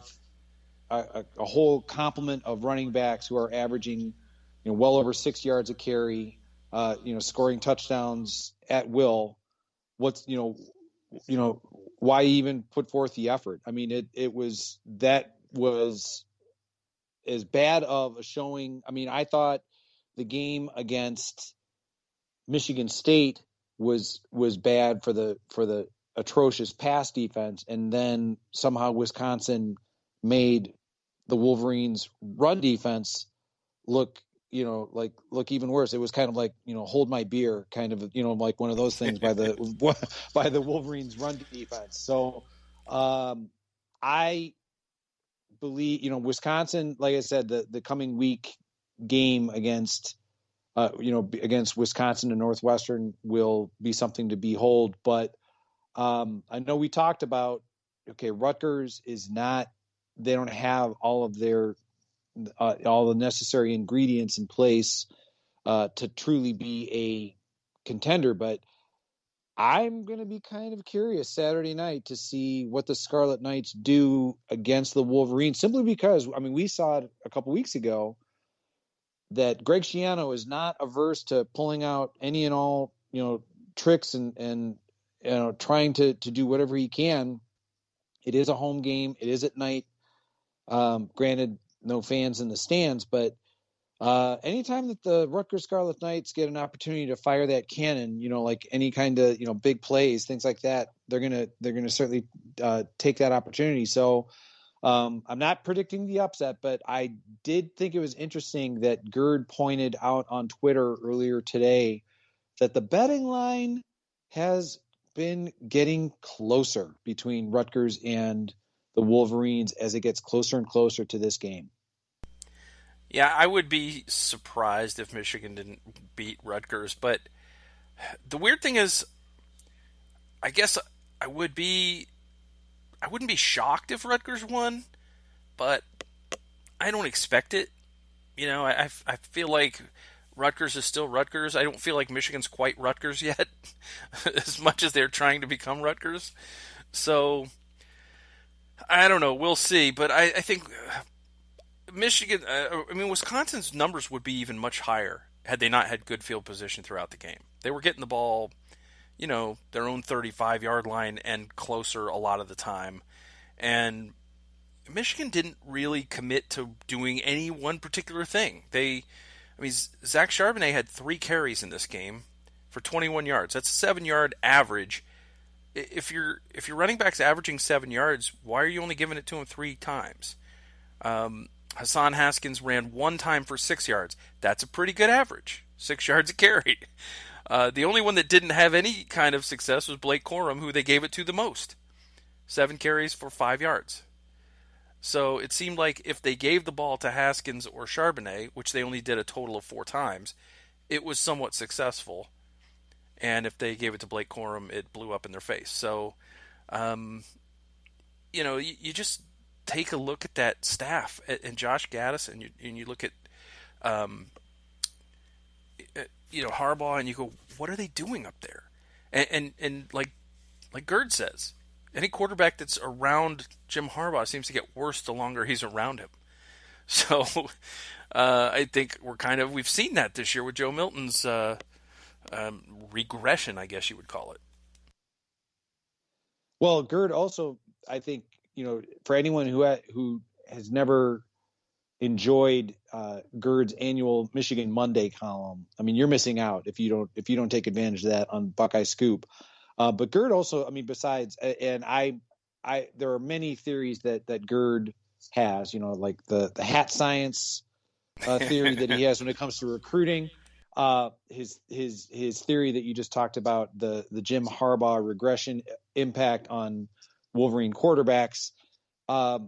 a whole complement of running backs who are averaging well over 6 yards a carry, scoring touchdowns at will, why even put forth the effort? I mean, that was as bad of a showing. I mean, I thought the game against Michigan State was bad for the atrocious pass defense, and then somehow Wisconsin made the Wolverines' run defense look even worse. It was kind of like hold my beer, kind of like one of those things by the Wolverines' run defense. So I believe Wisconsin, like I said, the coming week game against Wisconsin and Northwestern will be something to behold. But I know we talked about, Rutgers is not, they don't have all of their, all the necessary ingredients in place to truly be a contender. But I'm going to be kind of curious Saturday night to see what the Scarlet Knights do against the Wolverines, simply because, we saw it a couple weeks ago that Greg Schiano is not averse to pulling out any and all, tricks and trying to do whatever he can. It is a home game. It is at night. Granted, no fans in the stands, but anytime that the Rutgers Scarlet Knights get an opportunity to fire that cannon, like any kind of, big plays, things like that, they're gonna certainly take that opportunity. So I'm not predicting the upset, but I did think it was interesting that Gerd pointed out on Twitter earlier today that the betting line has been getting closer between Rutgers and the Wolverines as it gets closer and closer to this game.
Yeah, I would be surprised if Michigan didn't beat Rutgers, but the weird thing is, I guess I wouldn't be shocked if Rutgers won, but I don't expect it. I feel like Rutgers is still Rutgers. I don't feel like Michigan's quite Rutgers yet, as much as they're trying to become Rutgers. So, I don't know. We'll see. But I think Michigan, Wisconsin's numbers would be even much higher had they not had good field position throughout the game. They were getting the ball, their own 35-yard line and closer a lot of the time. And Michigan didn't really commit to doing any one particular thing. Zach Charbonnet had 3 carries in this game for 21 yards. That's a 7-yard average. If your running back's averaging 7 yards, why are you only giving it to him 3 times? Hassan Haskins ran 1 time for 6 yards. That's a pretty good average. 6 yards a carry. The only one that didn't have any kind of success was Blake Corum, who they gave it to the most. 7 carries for 5 yards. So it seemed like if they gave the ball to Haskins or Charbonnet, which they only did a total of 4 times, it was somewhat successful. And if they gave it to Blake Corum, it blew up in their face. So, you just take a look at that staff and Josh Gaddis, and you look at, Harbaugh, and you go, what are they doing up there? And like Gerd says, any quarterback that's around Jim Harbaugh seems to get worse the longer he's around him. So I think we've seen that this year with Joe Milton's regression, I guess you would call it.
Well, Gerd also, I think, for anyone who has never enjoyed Gerd's annual Michigan Monday column, I mean, you're missing out if you don't take advantage of that on Buckeye Scoop. But Gerd also, I mean, besides, and there are many theories that Gerd has, like the hat science theory that he has when it comes to recruiting. His theory that you just talked about, the Jim Harbaugh regression impact on Wolverine quarterbacks. I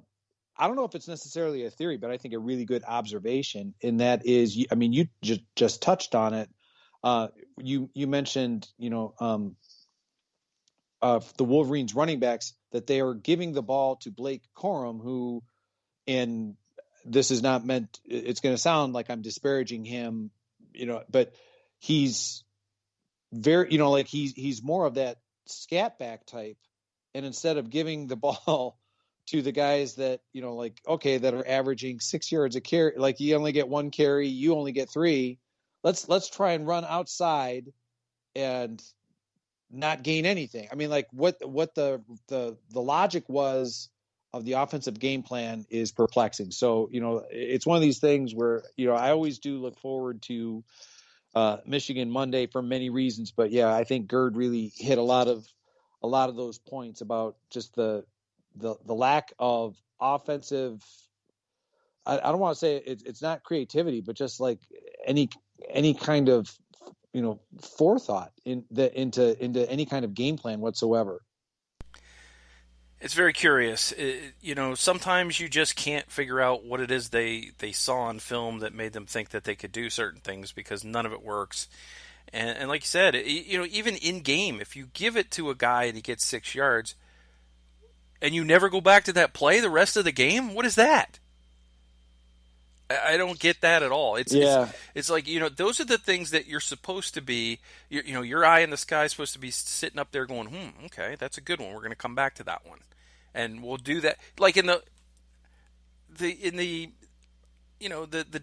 don't know if it's necessarily a theory, but I think a really good observation. And that is, I mean, you just touched on it. You mentioned, the Wolverines running backs, that they are giving the ball to Blake Corum, who, and this is not meant, it's going to sound like I'm disparaging him, but he's very, he's more of that scat back type. And instead of giving the ball to the guys that, that are averaging 6 yards a carry, like you only get 1 carry, you only get 3. Let's try and run outside and not gain anything. I mean, like what the logic was of the offensive game plan is perplexing. So, it's one of these things where, I always do look forward to Michigan Monday for many reasons, but yeah, I think Gerd really hit a lot of those points about just the lack of offensive. I don't want to say it's not creativity, but just like any kind of forethought into any kind of game plan whatsoever.
It's very curious. Sometimes you just can't figure out what it is they saw on film that made them think that they could do certain things, because none of it works. And like you said, even in game, if you give it to a guy and he gets 6 yards, and you never go back to that play the rest of the game, what is that? I don't get that at all. It's like, those are the things that you're supposed to be, your eye in the sky is supposed to be sitting up there going, okay, that's a good one. We're going to come back to that one. And we'll do that. Like in the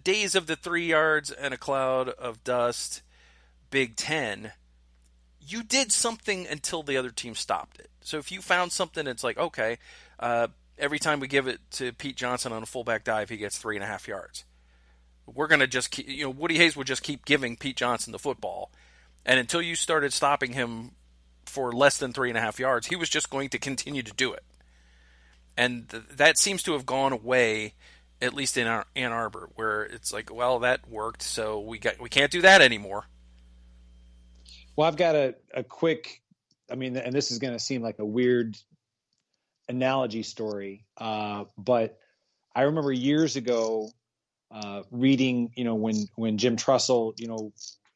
days of the 3 yards and a cloud of dust, Big Ten, you did something until the other team stopped it. So if you found something, it's like, okay, every time we give it to Pete Johnson on a fullback dive, he gets 3.5 yards. We're going to just keep, Woody Hayes would just keep giving Pete Johnson the football. And until you started stopping him for less than 3.5 yards, he was just going to continue to do it. And that seems to have gone away, at least in Ann Arbor, where it's like, well, that worked, so we can't do that anymore.
Well, I've got a quick, and this is going to seem like a weird analogy story, but I remember years ago reading, when Jim Tressel,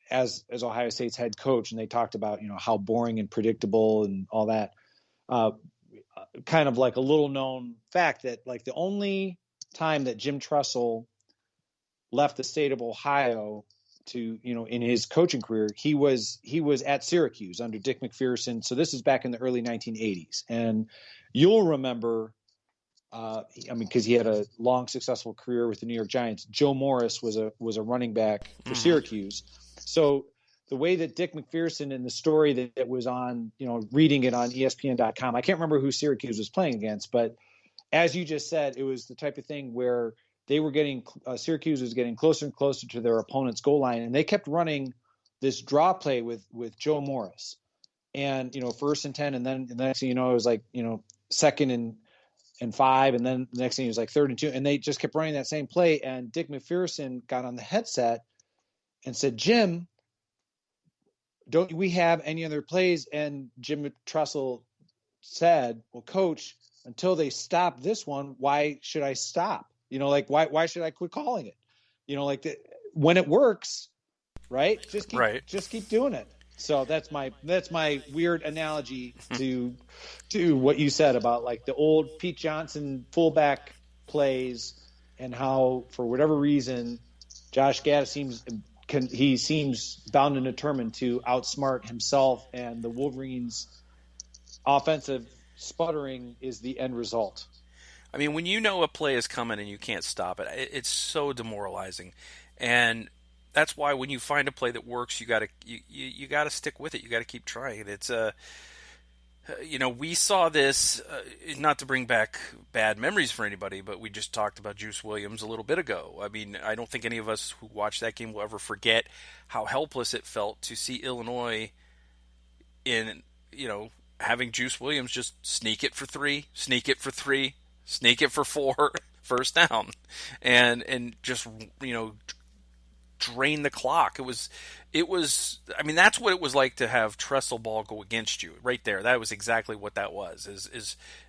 as Ohio State's head coach, and they talked about, how boring and predictable and all that, kind of like a little known fact that like the only time that Jim Tressel left the state of Ohio to, in his coaching career, he was at Syracuse under Dick McPherson. So this is back in the early 1980s. And you'll remember, because he had a long, successful career with the New York Giants. Joe Morris was a running back for Syracuse. So the way that Dick McPherson in the story that was on, reading it on ESPN.com, I can't remember who Syracuse was playing against, but as you just said, it was the type of thing where they were Syracuse was getting closer and closer to their opponent's goal line, and they kept running this draw play with Joe Morris, and 1st and 10, and then the next thing you know, it was like 2nd and 5, and then the next thing it was like 3rd and 2, and they just kept running that same play. And Dick McPherson got on the headset and said, "Jim, don't we have any other plays?" And Jim Tressel said, "Well, Coach, until they stop this one, why should I stop? Why should I quit calling it? When it works, right? Just keep doing it." So that's my weird analogy to what you said about like the old Pete Johnson fullback plays, and how for whatever reason Josh Gaddis seems bound and determined to outsmart himself, and the Wolverines' offensive sputtering is the end result.
I mean, when you know a play is coming and you can't stop it, it's so demoralizing. And that's why when you find a play that works, you gotta stick with it. You gotta keep trying. It's we saw this, not to bring back bad memories for anybody, but we just talked about Juice Williams a little bit ago. I mean, I don't think any of us who watched that game will ever forget how helpless it felt to see Illinois in, having Juice Williams just sneak it for 3, sneak it for 3, sneak it for 4, first down, and just, drain the clock. It was. I mean, that's what it was like to have Tressel ball go against you right there. That was exactly what that was.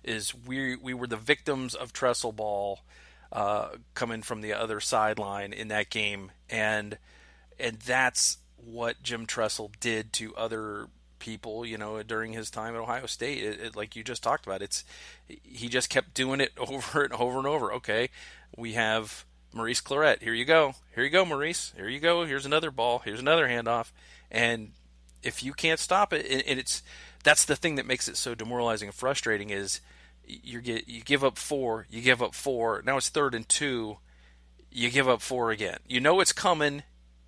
Is we were the victims of Tressel ball coming from the other sideline in that game, and that's what Jim Tressel did to other people, during his time at Ohio State. It, like you just talked about, he just kept doing it over and over and over. Okay, we have Maurice Clarett. Here you go, Maurice. Here you go. Here's another ball. Here's another handoff. And if you can't stop it, and that's the thing that makes it so demoralizing and frustrating is you give up 4, you give up 4. Now it's 3rd and 2, you give up 4 again. You know it's coming,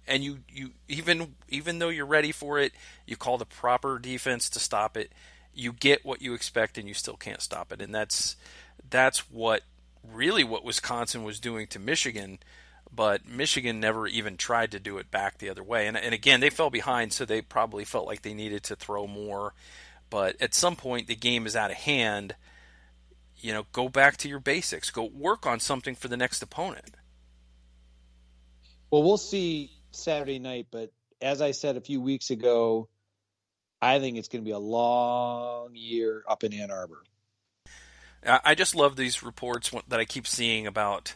and you even though you're ready for it, you call the proper defense to stop it. You get what you expect, and you still can't stop it. And that's what Wisconsin was doing to Michigan, but Michigan never even tried to do it back the other way. And again, they fell behind, so they probably felt like they needed to throw more. But at some point, the game is out of hand. Go back to your basics. Go work on something for the next opponent.
Well, we'll see Saturday night, but as I said a few weeks ago, I think it's going to be a long year up in Ann Arbor.
I just love these reports that I keep seeing about,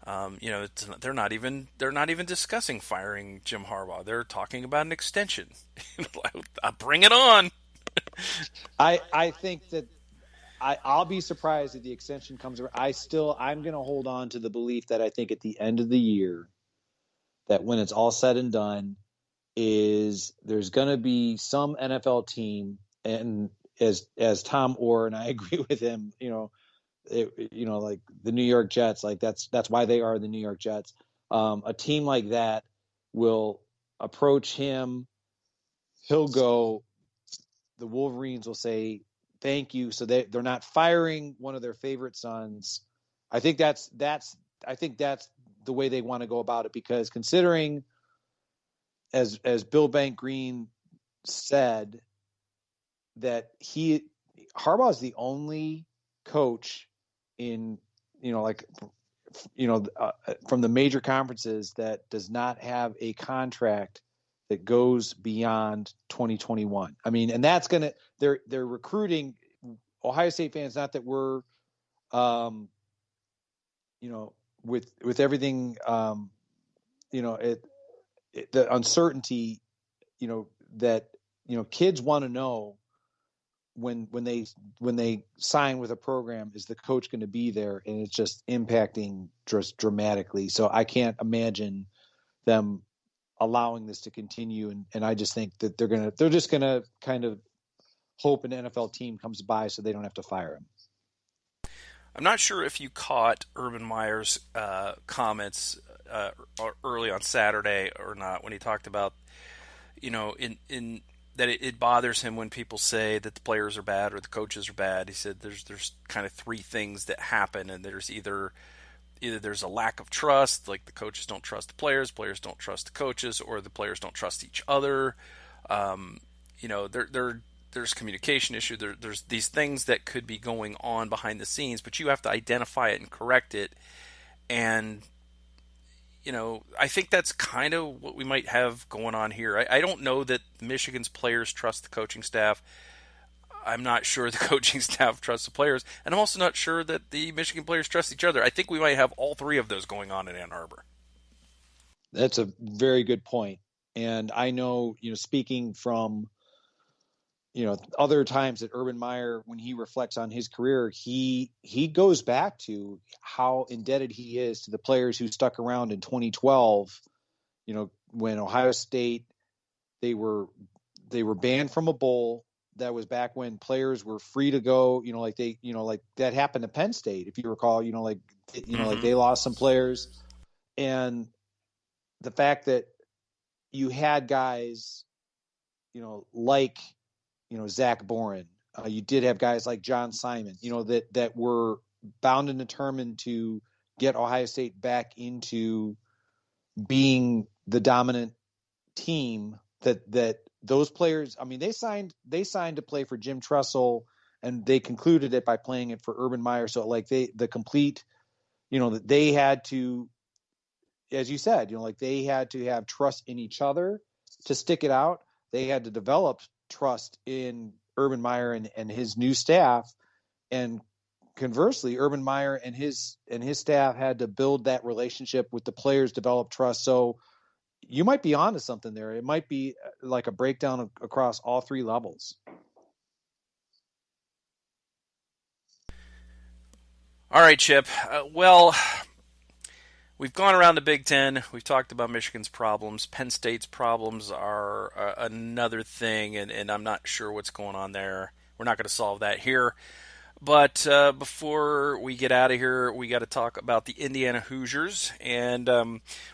they're not even discussing firing Jim Harbaugh. They're talking about an extension. Bring it on.
I think that I'll be surprised if the extension comes around. I'm going to hold on to the belief that I think at the end of the year, that when it's all said and done, is there's going to be some NFL team, and as Tom Orr, and I agree with him, like the New York Jets, like that's why they are the New York Jets. A team like that will approach him. He'll go. The Wolverines will say thank you, so they're not firing one of their favorite sons. I think that's the way they want to go about it, because considering, as Bill Bank Green said, that Harbaugh is the only coach in from the major conferences that does not have a contract that goes beyond 2021. I mean, and that's they're recruiting Ohio State fans. Not that we're, with everything, the uncertainty, that kids want to know when they sign with a program, is the coach going to be there, and it's just impacting just dramatically. So I can't imagine them allowing this to continue, and I just think that they're just gonna kind of hope an NFL team comes by so they don't have to fire him.
I'm not sure if you caught Urban Meyer's comments early on Saturday or not, when he talked about, in that it bothers him when people say that the players are bad or the coaches are bad. He said there's kind of three things that happen, and there's either there's a lack of trust, like the coaches don't trust the players don't trust the coaches, or the players don't trust each other. Um, there's communication issue. There's these things that could be going on behind the scenes, but you have to identify it and correct it. And I think that's kind of what we might have going on here. I don't know that Michigan's players trust the coaching staff. I'm not sure the coaching staff trusts the players, and I'm also not sure that the Michigan players trust each other. I think we might have all three of those going on in Ann Arbor.
That's a very good point. And I know, speaking from, other times that Urban Meyer, when he reflects on his career, he goes back to how indebted he is to the players who stuck around in 2012, when Ohio State, they were banned from a bowl. That was back when players were free to go, like that happened to Penn State, if you recall, like they lost some players. And the fact that you had guys, like, Zach Boren, you did have guys like John Simon, that were bound and determined to get Ohio State back into being the dominant team that those players, I mean, they signed to play for Jim Tressel, and they concluded it by playing it for Urban Meyer. So like that they had to, as you said, they had to have trust in each other to stick it out. They had to develop trust in Urban Meyer and his new staff. And conversely, Urban Meyer and his staff had to build that relationship with the players, develop trust. So you might be onto something there. It might be like a breakdown across all three levels.
All right, Chip. Well, we've gone around the Big Ten. We've talked about Michigan's problems. Penn State's problems are another thing, and I'm not sure what's going on there. We're not going to solve that here. But before we get out of here, we got to talk about the Indiana Hoosiers. And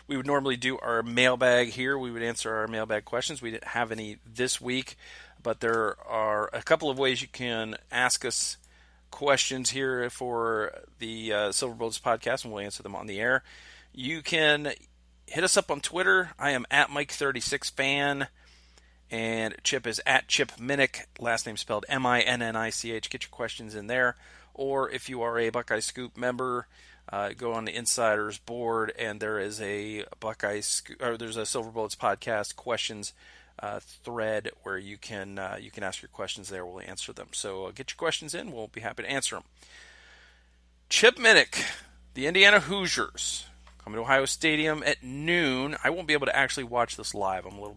we would normally do our mailbag here. We would answer our mailbag questions. We didn't have any this week, but there are a couple of ways you can ask us questions here for the Silver Bullets podcast, and we'll answer them on the air. You can hit us up on Twitter. I am at Mike36Fan. And Chip is at Chip Minnich, last name spelled Minnich. Get your questions in there. Or if you are a Buckeye Scoop member, go on the Insiders board, and there is a there's a Silver Bullets podcast questions thread where you can ask your questions there. We'll answer them. So get your questions in. We'll be happy to answer them. Chip Minnich, the Indiana Hoosiers, coming to Ohio Stadium at noon. I won't be able to actually watch this live. I'm a little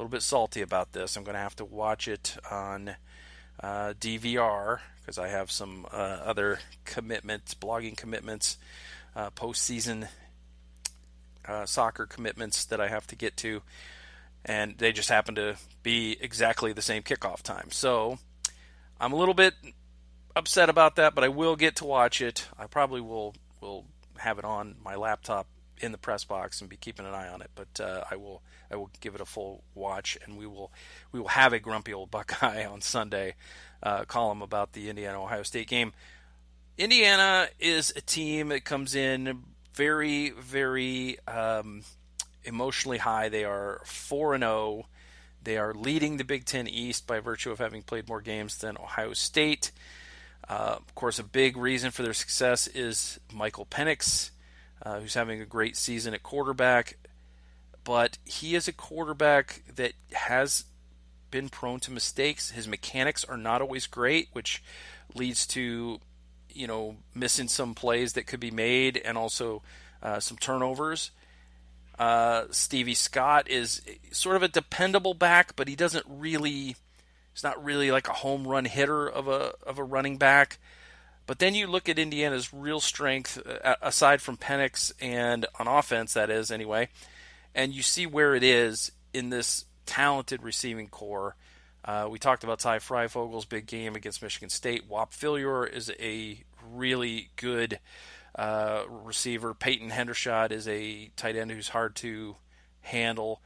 bit salty about this. I'm going to have to watch it on DVR because I have some other commitments, blogging commitments, postseason soccer commitments that I have to get to, and they just happen to be exactly the same kickoff time. So I'm a little bit upset about that, but I will get to watch it. I probably will have it on my laptop in the press box and be keeping an eye on it, but I will give it a full watch, and we will have a grumpy old Buckeye on Sunday column about the Indiana-Ohio State game. Indiana is a team that comes in very, very emotionally high. They are 4-0. They are leading the Big Ten East by virtue of having played more games than Ohio State. Of course, a big reason for their success is Michael Penix, who's having a great season at quarterback. But he is a quarterback that has been prone to mistakes. His mechanics are not always great, which leads to, missing some plays that could be made and also some turnovers. Stevie Scott is sort of a dependable back, but he's not really like a home run hitter of a running back. But then you look at Indiana's real strength, aside from Penix and on offense, that is anyway, and you see where it is in this talented receiving core. We talked about Ty Freifogel's big game against Michigan State. Whop Philyor is a really good receiver. Peyton Hendershot is a tight end who's hard to handle.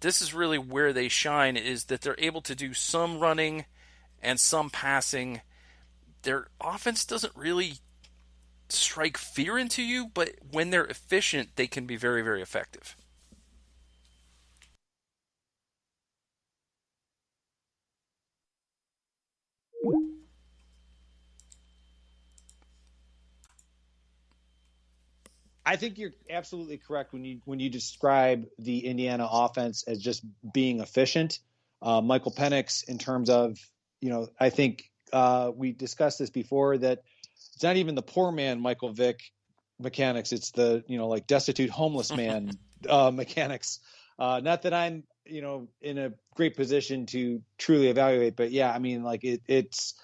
this is really where they shine, is that they're able to do some running and some passing. Their offense doesn't really strike fear into you, but when they're efficient, they can be very, very effective.
I think you're absolutely correct when you describe the Indiana offense as just being efficient. Michael Penix, in terms of, I think we discussed this before, that it's not even the poor man Michael Vick mechanics; it's the like destitute homeless man mechanics. Not that I'm in a great position to truly evaluate, but yeah, I mean, like it's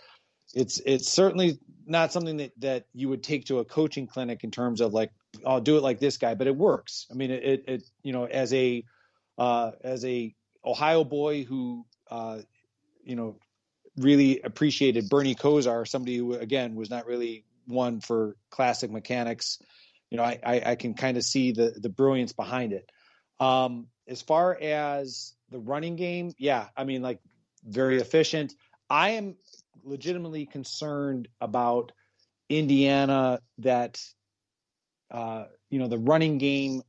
certainly not something that you would take to a coaching clinic in terms of like, I'll do it like this guy, but it works. I mean, it as a Ohio boy who really appreciated Bernie Kosar, somebody who again was not really one for classic mechanics. I can kind of see the brilliance behind it. As far as the running game, yeah, I mean, like, very efficient. I am legitimately concerned about Indiana, that the running game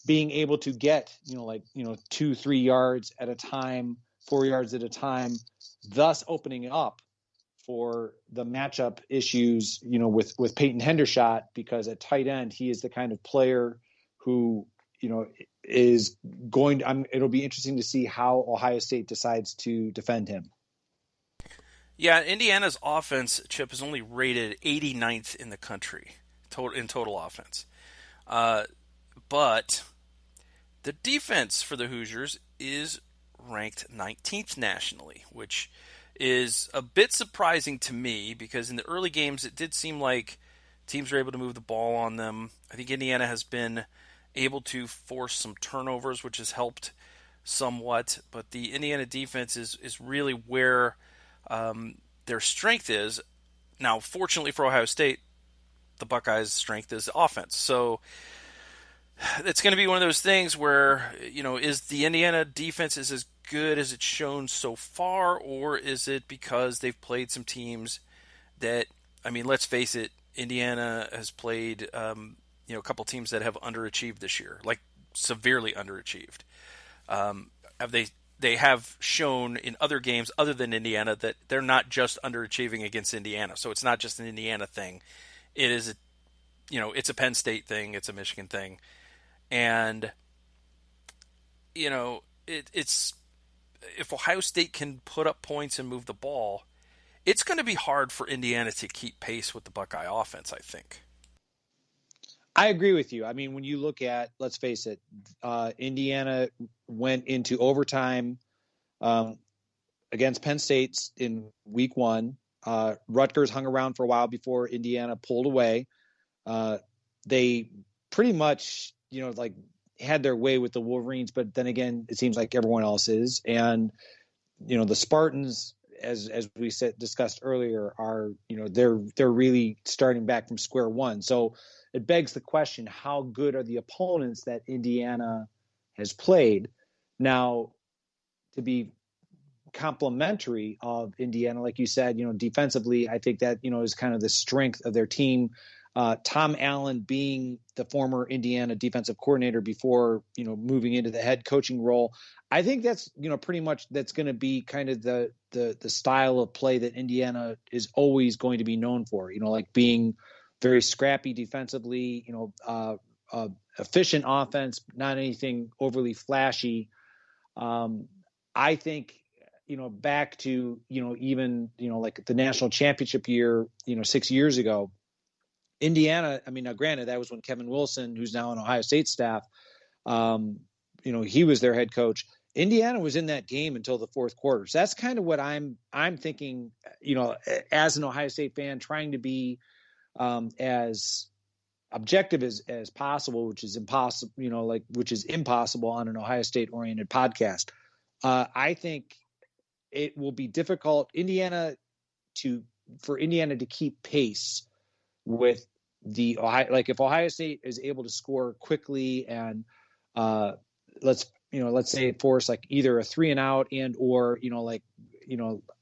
being able to get 2-3 yards at a time, 4 yards at a time, thus opening up for the matchup issues with Peyton Hendershot, because at tight end he is the kind of player who is going to, it'll be interesting to see how Ohio State decides to defend him.
Yeah, Indiana's offense, Chip, is only rated 89th in the country in total offense. But the defense for the Hoosiers is ranked 19th nationally, which is a bit surprising to me, because in the early games it did seem like teams were able to move the ball on them. I think Indiana has been able to force some turnovers, which has helped somewhat, but the Indiana defense is really where their strength is. Now, fortunately for Ohio State, the Buckeyes' strength is offense. So it's going to be one of those things where, is the Indiana defense is as good as it's shown so far, or is it because they've played some teams that, I mean, let's face it, Indiana has played, a couple teams that have underachieved this year, like severely underachieved. Have they have shown in other games other than Indiana that they're not just underachieving against Indiana. So it's not just an Indiana thing. It is, it's a Penn State thing. It's a Michigan thing. And, it's if Ohio State can put up points and move the ball, it's going to be hard for Indiana to keep pace with the Buckeye offense, I think.
I agree with you. I mean, when you look at, let's face it, Indiana went into overtime against Penn State in week 1. Rutgers hung around for a while before Indiana pulled away. They pretty much, had their way with the Wolverines, but then again, it seems like everyone else is. And, the Spartans, as we discussed earlier, are, they're really starting back from square one. So it begs the question, how good are the opponents that Indiana has played? Now, to be complimentary of Indiana, like you said, defensively, I think that, is kind of the strength of their team. Tom Allen being the former Indiana defensive coordinator before, moving into the head coaching role, I think that's, pretty much that's going to be kind of the style of play that Indiana is always going to be known for, like being very scrappy defensively, efficient offense, not anything overly flashy. I think, back to, even, like the national championship year, 6 years ago, Indiana, I mean, now granted, that was when Kevin Wilson, who's now on Ohio State staff, he was their head coach. Indiana was in that game until the fourth quarter. So that's kind of what I'm thinking, as an Ohio State fan, trying to be as objective as possible, which is impossible, which is impossible on an Ohio State oriented podcast. I think it will be difficult for Indiana to keep pace with the Ohio, like if Ohio State is able to score quickly and let's let's say force like either a 3 and out and or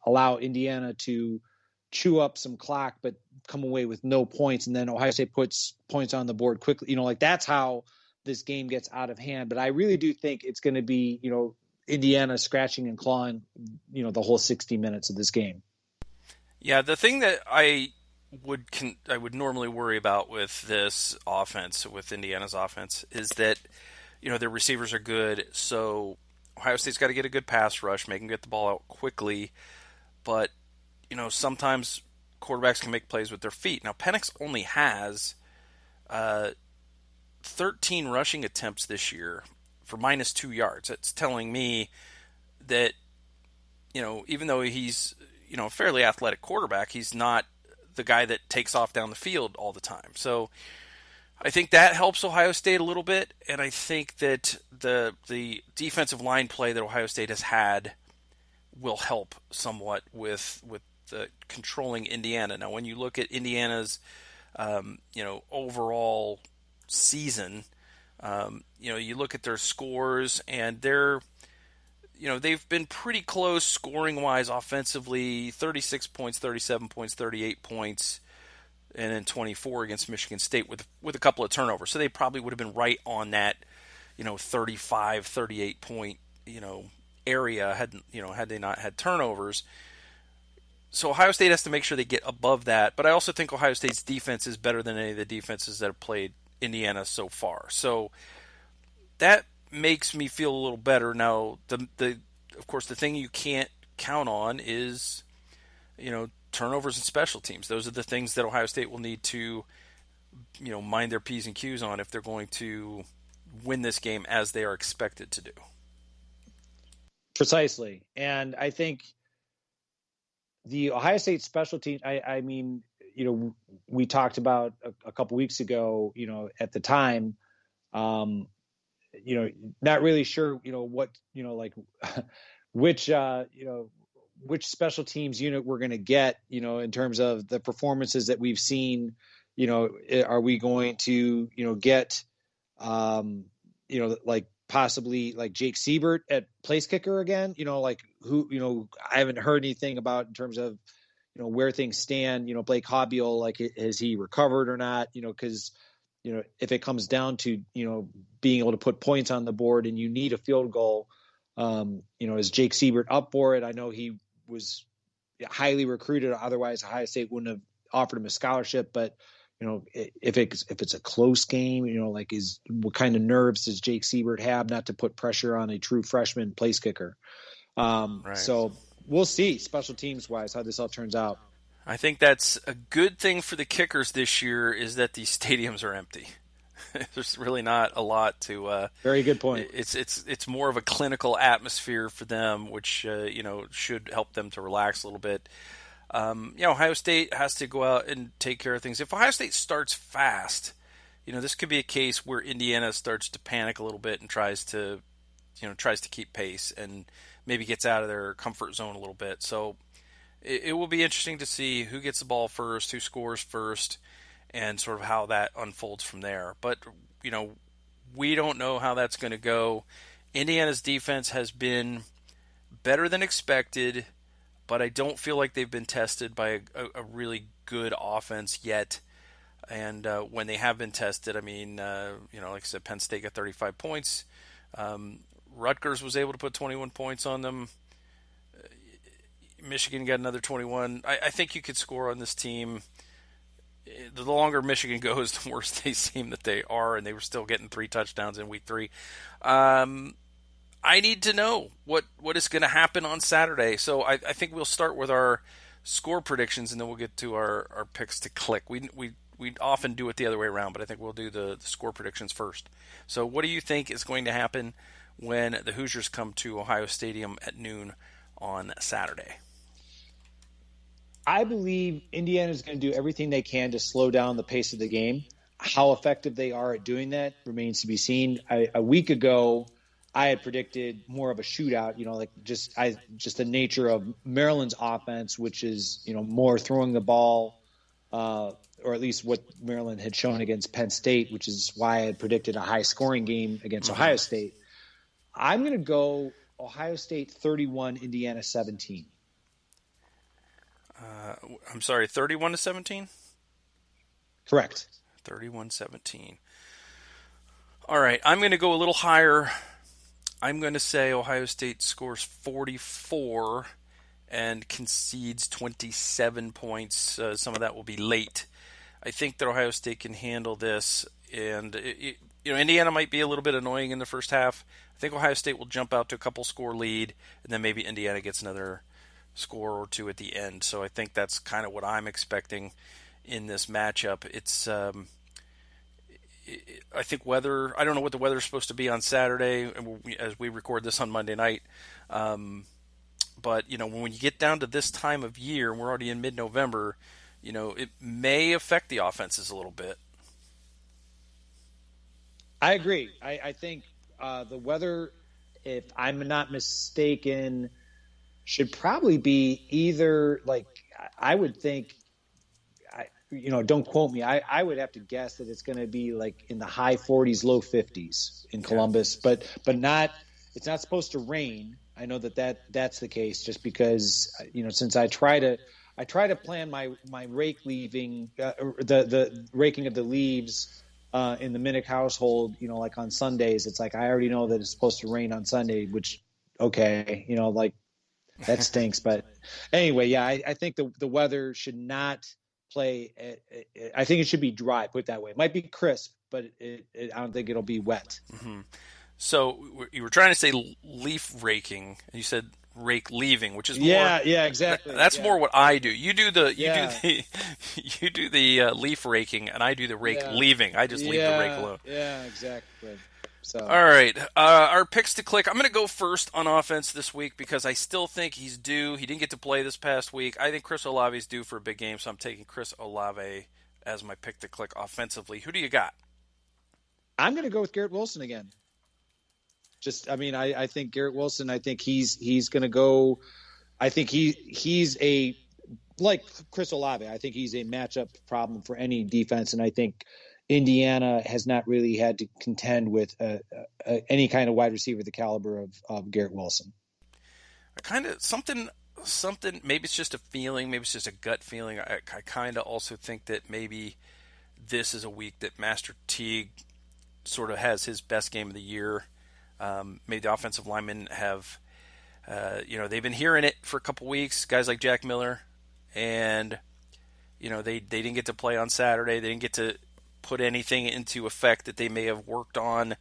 allow Indiana to chew up some clock but come away with no points, and then Ohio State puts points on the board quickly. That's how this game gets out of hand. But I really do think it's going to be Indiana scratching and clawing the whole 60 minutes of this game.
Yeah, the thing that I would normally worry about with this offense, with Indiana's offense, is that their receivers are good, so Ohio State's got to get a good pass rush, make them get the ball out quickly. But sometimes quarterbacks can make plays with their feet. Now Penix only has 13 rushing attempts this year for -2 yards. That's telling me that even though he's a fairly athletic quarterback, he's not the guy that takes off down the field all the time. So I think that helps Ohio State a little bit, and I think that the defensive line play that Ohio State has had will help somewhat with controlling Indiana. Now, when you look at Indiana's overall season, you look at their scores, and they've been pretty close scoring-wise offensively, 36 points, 37 points, 38 points, and then 24 against Michigan State with a couple of turnovers. So they probably would have been right on that, 35, 38 point, area had they not had turnovers. So Ohio State has to make sure they get above that. But I also think Ohio State's defense is better than any of the defenses that have played Indiana so far. So that makes me feel a little better. Now, of course, the thing you can't count on is, turnovers and special teams. Those are the things that Ohio State will need to, mind their P's and Q's on if they're going to win this game as they are expected to do.
Precisely. And I think the Ohio State special team, I mean, we talked about a couple weeks ago, at the time, not really sure, what, which special teams unit we're going to get, in terms of the performances that we've seen. Are we going to, get, possibly like Jake Siebert at place kicker again, who, I haven't heard anything about in terms of, where things stand, Blake Hobbiel, has he recovered or not, because, if it comes down to, being able to put points on the board and you need a field goal, is Jake Siebert up for it? I know he was highly recruited. Otherwise, Ohio State wouldn't have offered him a scholarship. But if it's a close game, what kind of nerves does Jake Siebert have not to put pressure on a true freshman place kicker? Right. So we'll see special teams wise how this all turns out.
I think that's a good thing for the kickers this year is that these stadiums are empty. There's really not a lot to.
Very good point.
It's more of a clinical atmosphere for them, which should help them to relax a little bit. Ohio State has to go out and take care of things. If Ohio State starts fast, this could be a case where Indiana starts to panic a little bit and tries to keep pace and maybe gets out of their comfort zone a little bit. So it will be interesting to see who gets the ball first, who scores first, and sort of how that unfolds from there. But, we don't know how that's going to go. Indiana's defense has been better than expected, but I don't feel like they've been tested by a really good offense yet. And when they have been tested, I mean, like I said, Penn State got 35 points. Rutgers was able to put 21 points on them. Michigan got another 21. I think you could score on this team. The longer Michigan goes, the worse they seem that they are, and they were still getting 3 touchdowns in week 3. I need to know what is going to happen on Saturday. So I think we'll start with our score predictions, and then we'll get to our picks to click. We often do it the other way around, but I think we'll do the score predictions first. So what do you think is going to happen when the Hoosiers come to Ohio Stadium at noon on Saturday?
I believe Indiana is going to do everything they can to slow down the pace of the game. How effective they are at doing that remains to be seen. A week ago, I had predicted more of a shootout, just the nature of Maryland's offense, which is, more throwing the ball, or at least what Maryland had shown against Penn State, which is why I had predicted a high scoring game against Ohio State. I'm going to go Ohio State 31, Indiana 17.
I'm sorry, 31-17?
Correct.
31-17. All right, I'm going to go a little higher. I'm going to say Ohio State scores 44 and concedes 27 points. Some of that will be late. I think that Ohio State can handle this, and Indiana might be a little bit annoying in the first half. I think Ohio State will jump out to a couple score lead, and then maybe Indiana gets another score or two at the end. So I think that's kind of what I'm expecting in this matchup. It's I think weather. I don't know what the weather's supposed to be on Saturday, as we record this on Monday night. But when you get down to this time of year, and we're already in mid-November, it may affect the offenses a little bit.
I agree. I think the weather, if I'm not mistaken, should probably be either I would think, don't quote me. I would have to guess that it's going to be like in the high 40s, low 50s in Columbus, but not. It's not supposed to rain. I know that's the case, just because since I try to plan my rake leaving, the raking of the leaves in the Minnich household. Like on Sundays, it's like I already know that it's supposed to rain on Sunday, which okay, that stinks. But anyway, yeah, I think the weather should not play. I think it should be dry. Put it that way. It might be crisp, but I don't think it'll be wet.
Mm-hmm. So you were trying to say leaf raking, and you said rake leaving, which is more.
Yeah, exactly.
That's more what I do. You do the leaf raking, and I do the rake leaving. I just leave the rake alone.
Yeah, exactly. So
all right, our picks to click. I'm going to go first on offense this week because I still think he's due. He didn't get to play this past week. I think Chris Olave's due for a big game, so I'm taking Chris Olave as my pick to click offensively. Who do you got?
I'm going to go with Garrett Wilson again. I think Garrett Wilson. I think he's going to go. I think he's like Chris Olave. I think he's a matchup problem for any defense, and I think Indiana has not really had to contend with any kind of wide receiver the caliber of Garrett Wilson.
Kind of something. Maybe it's just a feeling. Maybe it's just a gut feeling. I kind of also think that maybe this is a week that Master Teague sort of has his best game of the year. Maybe the offensive linemen have, they've been hearing it for a couple weeks. Guys like Jack Miller, and they didn't get to play on Saturday. They didn't get to put anything into effect that they may have worked on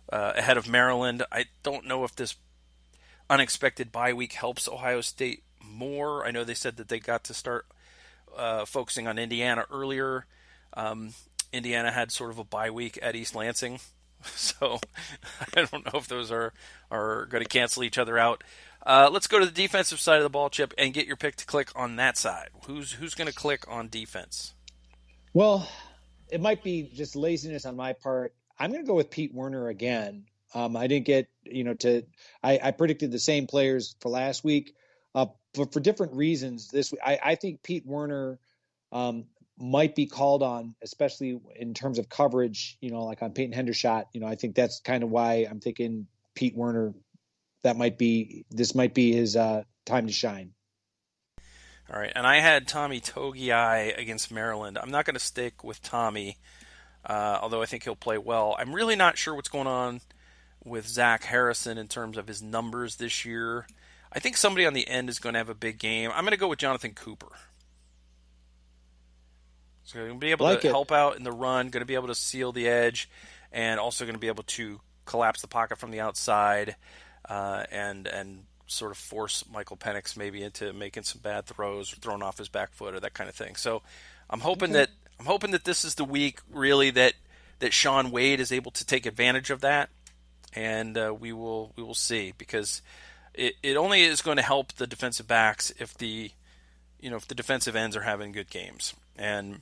ahead of Maryland. I don't know if this unexpected bye week helps Ohio State more. I know they said that they got to start focusing on Indiana earlier. Indiana had sort of a bye week at East Lansing. So I don't know if those are going to cancel each other out. Let's go to the defensive side of the ball, Chip, and get your pick to click on that side. Who's going to click on defense?
Well, it might be just laziness on my part. I'm going to go with Pete Werner again. I didn't get I predicted the same players for last week, but for different reasons this week. I think Pete Werner might be called on, especially in terms of coverage, like on Peyton Hendershot. I think that's kind of why I'm thinking Pete Werner, this might be his time to shine.
All right. And I had Tommy Togiai against Maryland. I'm not going to stick with Tommy, although I think he'll play well. I'm really not sure what's going on with Zach Harrison in terms of his numbers this year. I think somebody on the end is going to have a big game. I'm going to go with Jonathan Cooper. So going to be able to help out in the run, going to be able to seal the edge, and also going to be able to collapse the pocket from the outside, and sort of force Michael Penix maybe into making some bad throws or throwing off his back foot or that kind of thing. So I'm hoping that this is the week really that Sean Wade is able to take advantage of that, and we will see, because it only is going to help the defensive backs if the defensive ends are having good games. And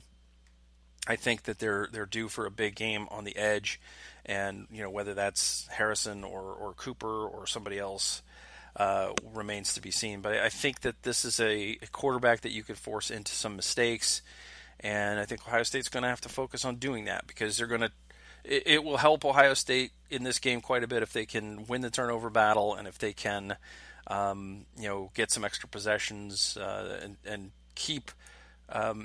I think that they're due for a big game on the edge, and whether that's Harrison or Cooper or somebody else remains to be seen. But I think that this is a quarterback that you could force into some mistakes, and I think Ohio State's going to have to focus on doing that, because they're going to it will help Ohio State in this game quite a bit if they can win the turnover battle and if they can, get some extra possessions and keep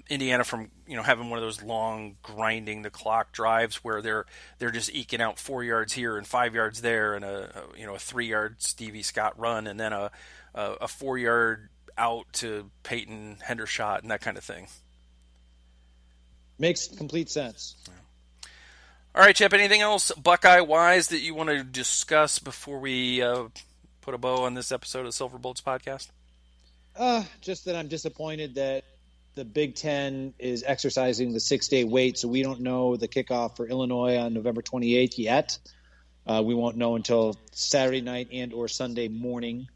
Indiana from having one of those long grinding the clock drives where they're just eking out 4 yards here and 5 yards there and a 3 yard Stevie Scott run and then a 4 yard out to Peyton Hendershot and that kind of thing.
Makes complete sense.
All right, Chip, anything else Buckeye-wise that you want to discuss before we put a bow on this episode of Silver Bullets podcast?
Just that I'm disappointed that the Big Ten is exercising the 6-day wait, so we don't know the kickoff for Illinois on November 28th yet. We won't know until Saturday night and or Sunday morning.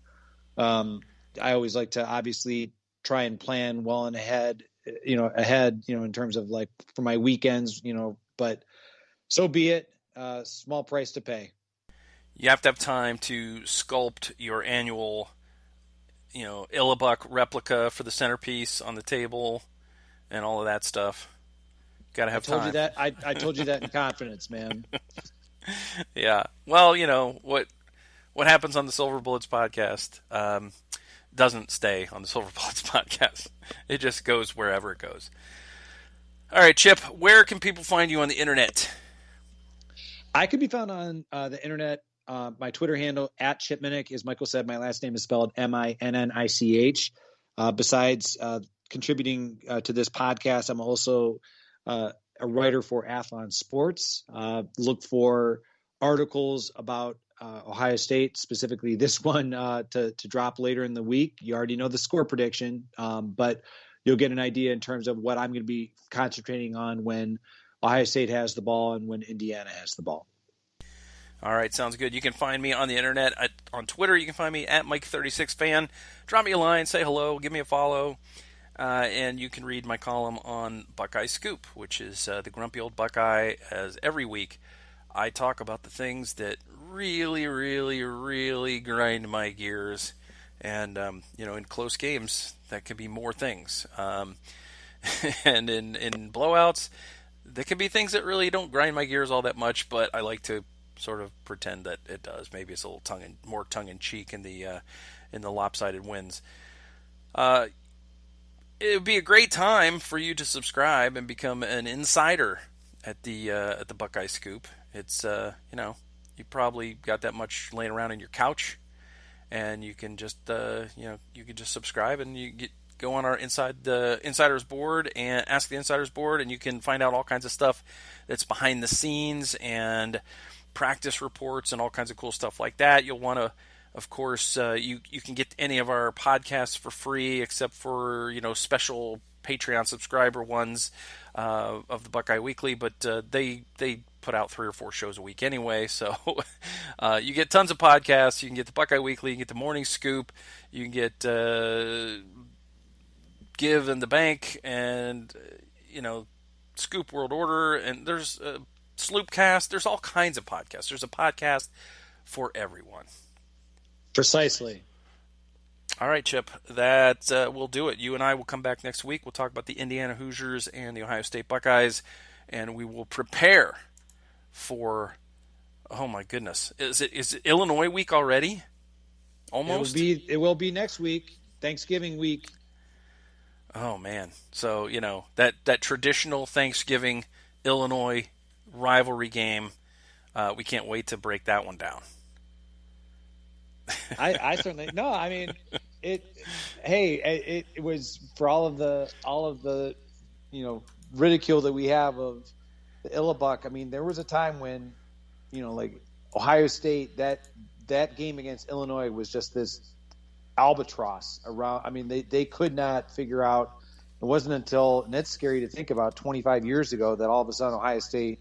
I always like to obviously try and plan well and ahead, in terms of like for my weekends, but so be it. Small price to pay.
You have to have time to sculpt your annual, Illabuck replica for the centerpiece on the table and all of that stuff. Got to have time.
I told you that. I told you that in confidence, man.
Yeah. Well, what happens on the Silver Bullets podcast doesn't stay on the Silver Bullets podcast. It just goes wherever it goes. All right, Chip, where can people find you on the internet?
I could be found on the internet. My Twitter handle @Chip Minnich, as Michael said, my last name is spelled Minnich. Besides contributing to this podcast, I'm also a writer for Athlon Sports. Look for articles about Ohio State, specifically this one to drop later in the week. You already know the score prediction, but you'll get an idea in terms of what I'm going to be concentrating on when Ohio State has the ball and when Indiana has the ball.
All right, sounds good. You can find me on the internet. On Twitter, you can find me @Mike36Fan. Drop me a line, say hello, give me a follow, and you can read my column on Buckeye Scoop, which is the grumpy old Buckeye. As every week, I talk about the things that really, really, really grind my gears, and in close games, that can be more things, and in blowouts, there can be things that really don't grind my gears all that much, but I like to sort of pretend that it does. Maybe it's a little more tongue in cheek in the lopsided wins. It would be a great time for you to subscribe and become an insider at the Buckeye Scoop. It's you probably got that much laying around in your couch, and you can just subscribe and you go on our Insiders board and ask the Insiders board, and you can find out all kinds of stuff that's behind the scenes and practice reports and all kinds of cool stuff like that. You'll want to, of course, you can get any of our podcasts for free except for special Patreon subscriber ones of the Buckeye Weekly, but they put out 3 or 4 shows a week anyway, so you get tons of podcasts. You can get the Buckeye Weekly, you can get the Morning Scoop, you can get Give and the Bank, and Scoop World Order, and there's Sloopcast. There's all kinds of podcasts. There's a podcast for everyone.
Precisely.
All right, Chip, that will do it. You and I will come back next week. We'll talk about the Indiana Hoosiers and the Ohio State Buckeyes, and we will prepare for, oh my goodness, is it Illinois week already? Almost?
It will be next week, Thanksgiving week.
Oh, man. So, that traditional Thanksgiving Illinois rivalry game, we can't wait to break that one down.
I certainly no. I mean, it was for all of the ridicule that we have of the Illabuck. I mean, there was a time when like Ohio State, that game against Illinois was just this albatross around. I mean, they could not figure out. It wasn't until, and it's scary to think about, 25 years ago that all of a sudden Ohio State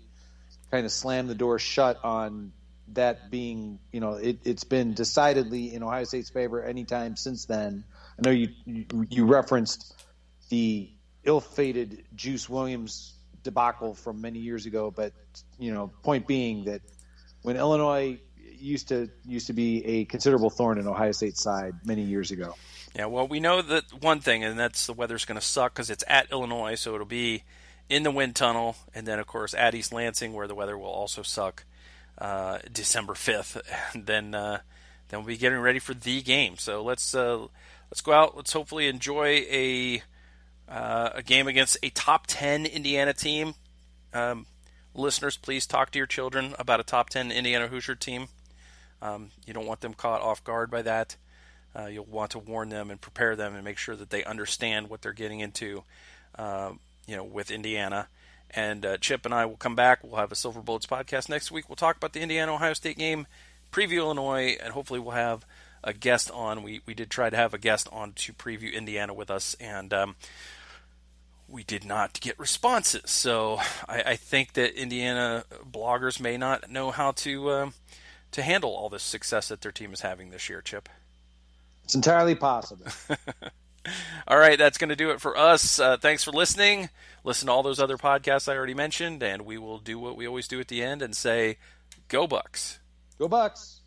kind of slammed the door shut on that being, it's been decidedly in Ohio State's favor anytime since then. I know you referenced the ill-fated Juice Williams debacle from many years ago, but point being that when Illinois used to be a considerable thorn in Ohio State's side many years ago.
Yeah, well, we know that one thing, and that's the weather's going to suck because it's at Illinois, so it'll be in the wind tunnel, and then of course at East Lansing, where the weather will also suck, December 5th, and then we'll be getting ready for the game. So let's go out. Let's hopefully enjoy a game against a top 10 Indiana team. Listeners, please talk to your children about a top 10 Indiana Hoosier team. You don't want them caught off guard by that. You'll want to warn them and prepare them and make sure that they understand what they're getting into, with Indiana. And Chip and I will come back. We'll have a Silver Bullets podcast next week. We'll talk about the Indiana-Ohio State game, preview Illinois, and hopefully we'll have a guest on. We did try to have a guest on to preview Indiana with us, and we did not get responses. So I think that Indiana bloggers may not know how to handle all this success that their team is having this year, Chip.
It's entirely possible.
All right, that's going to do it for us. Thanks for listening. Listen to all those other podcasts I already mentioned, and we will do what we always do at the end and say, Go Bucks.
Go Bucks.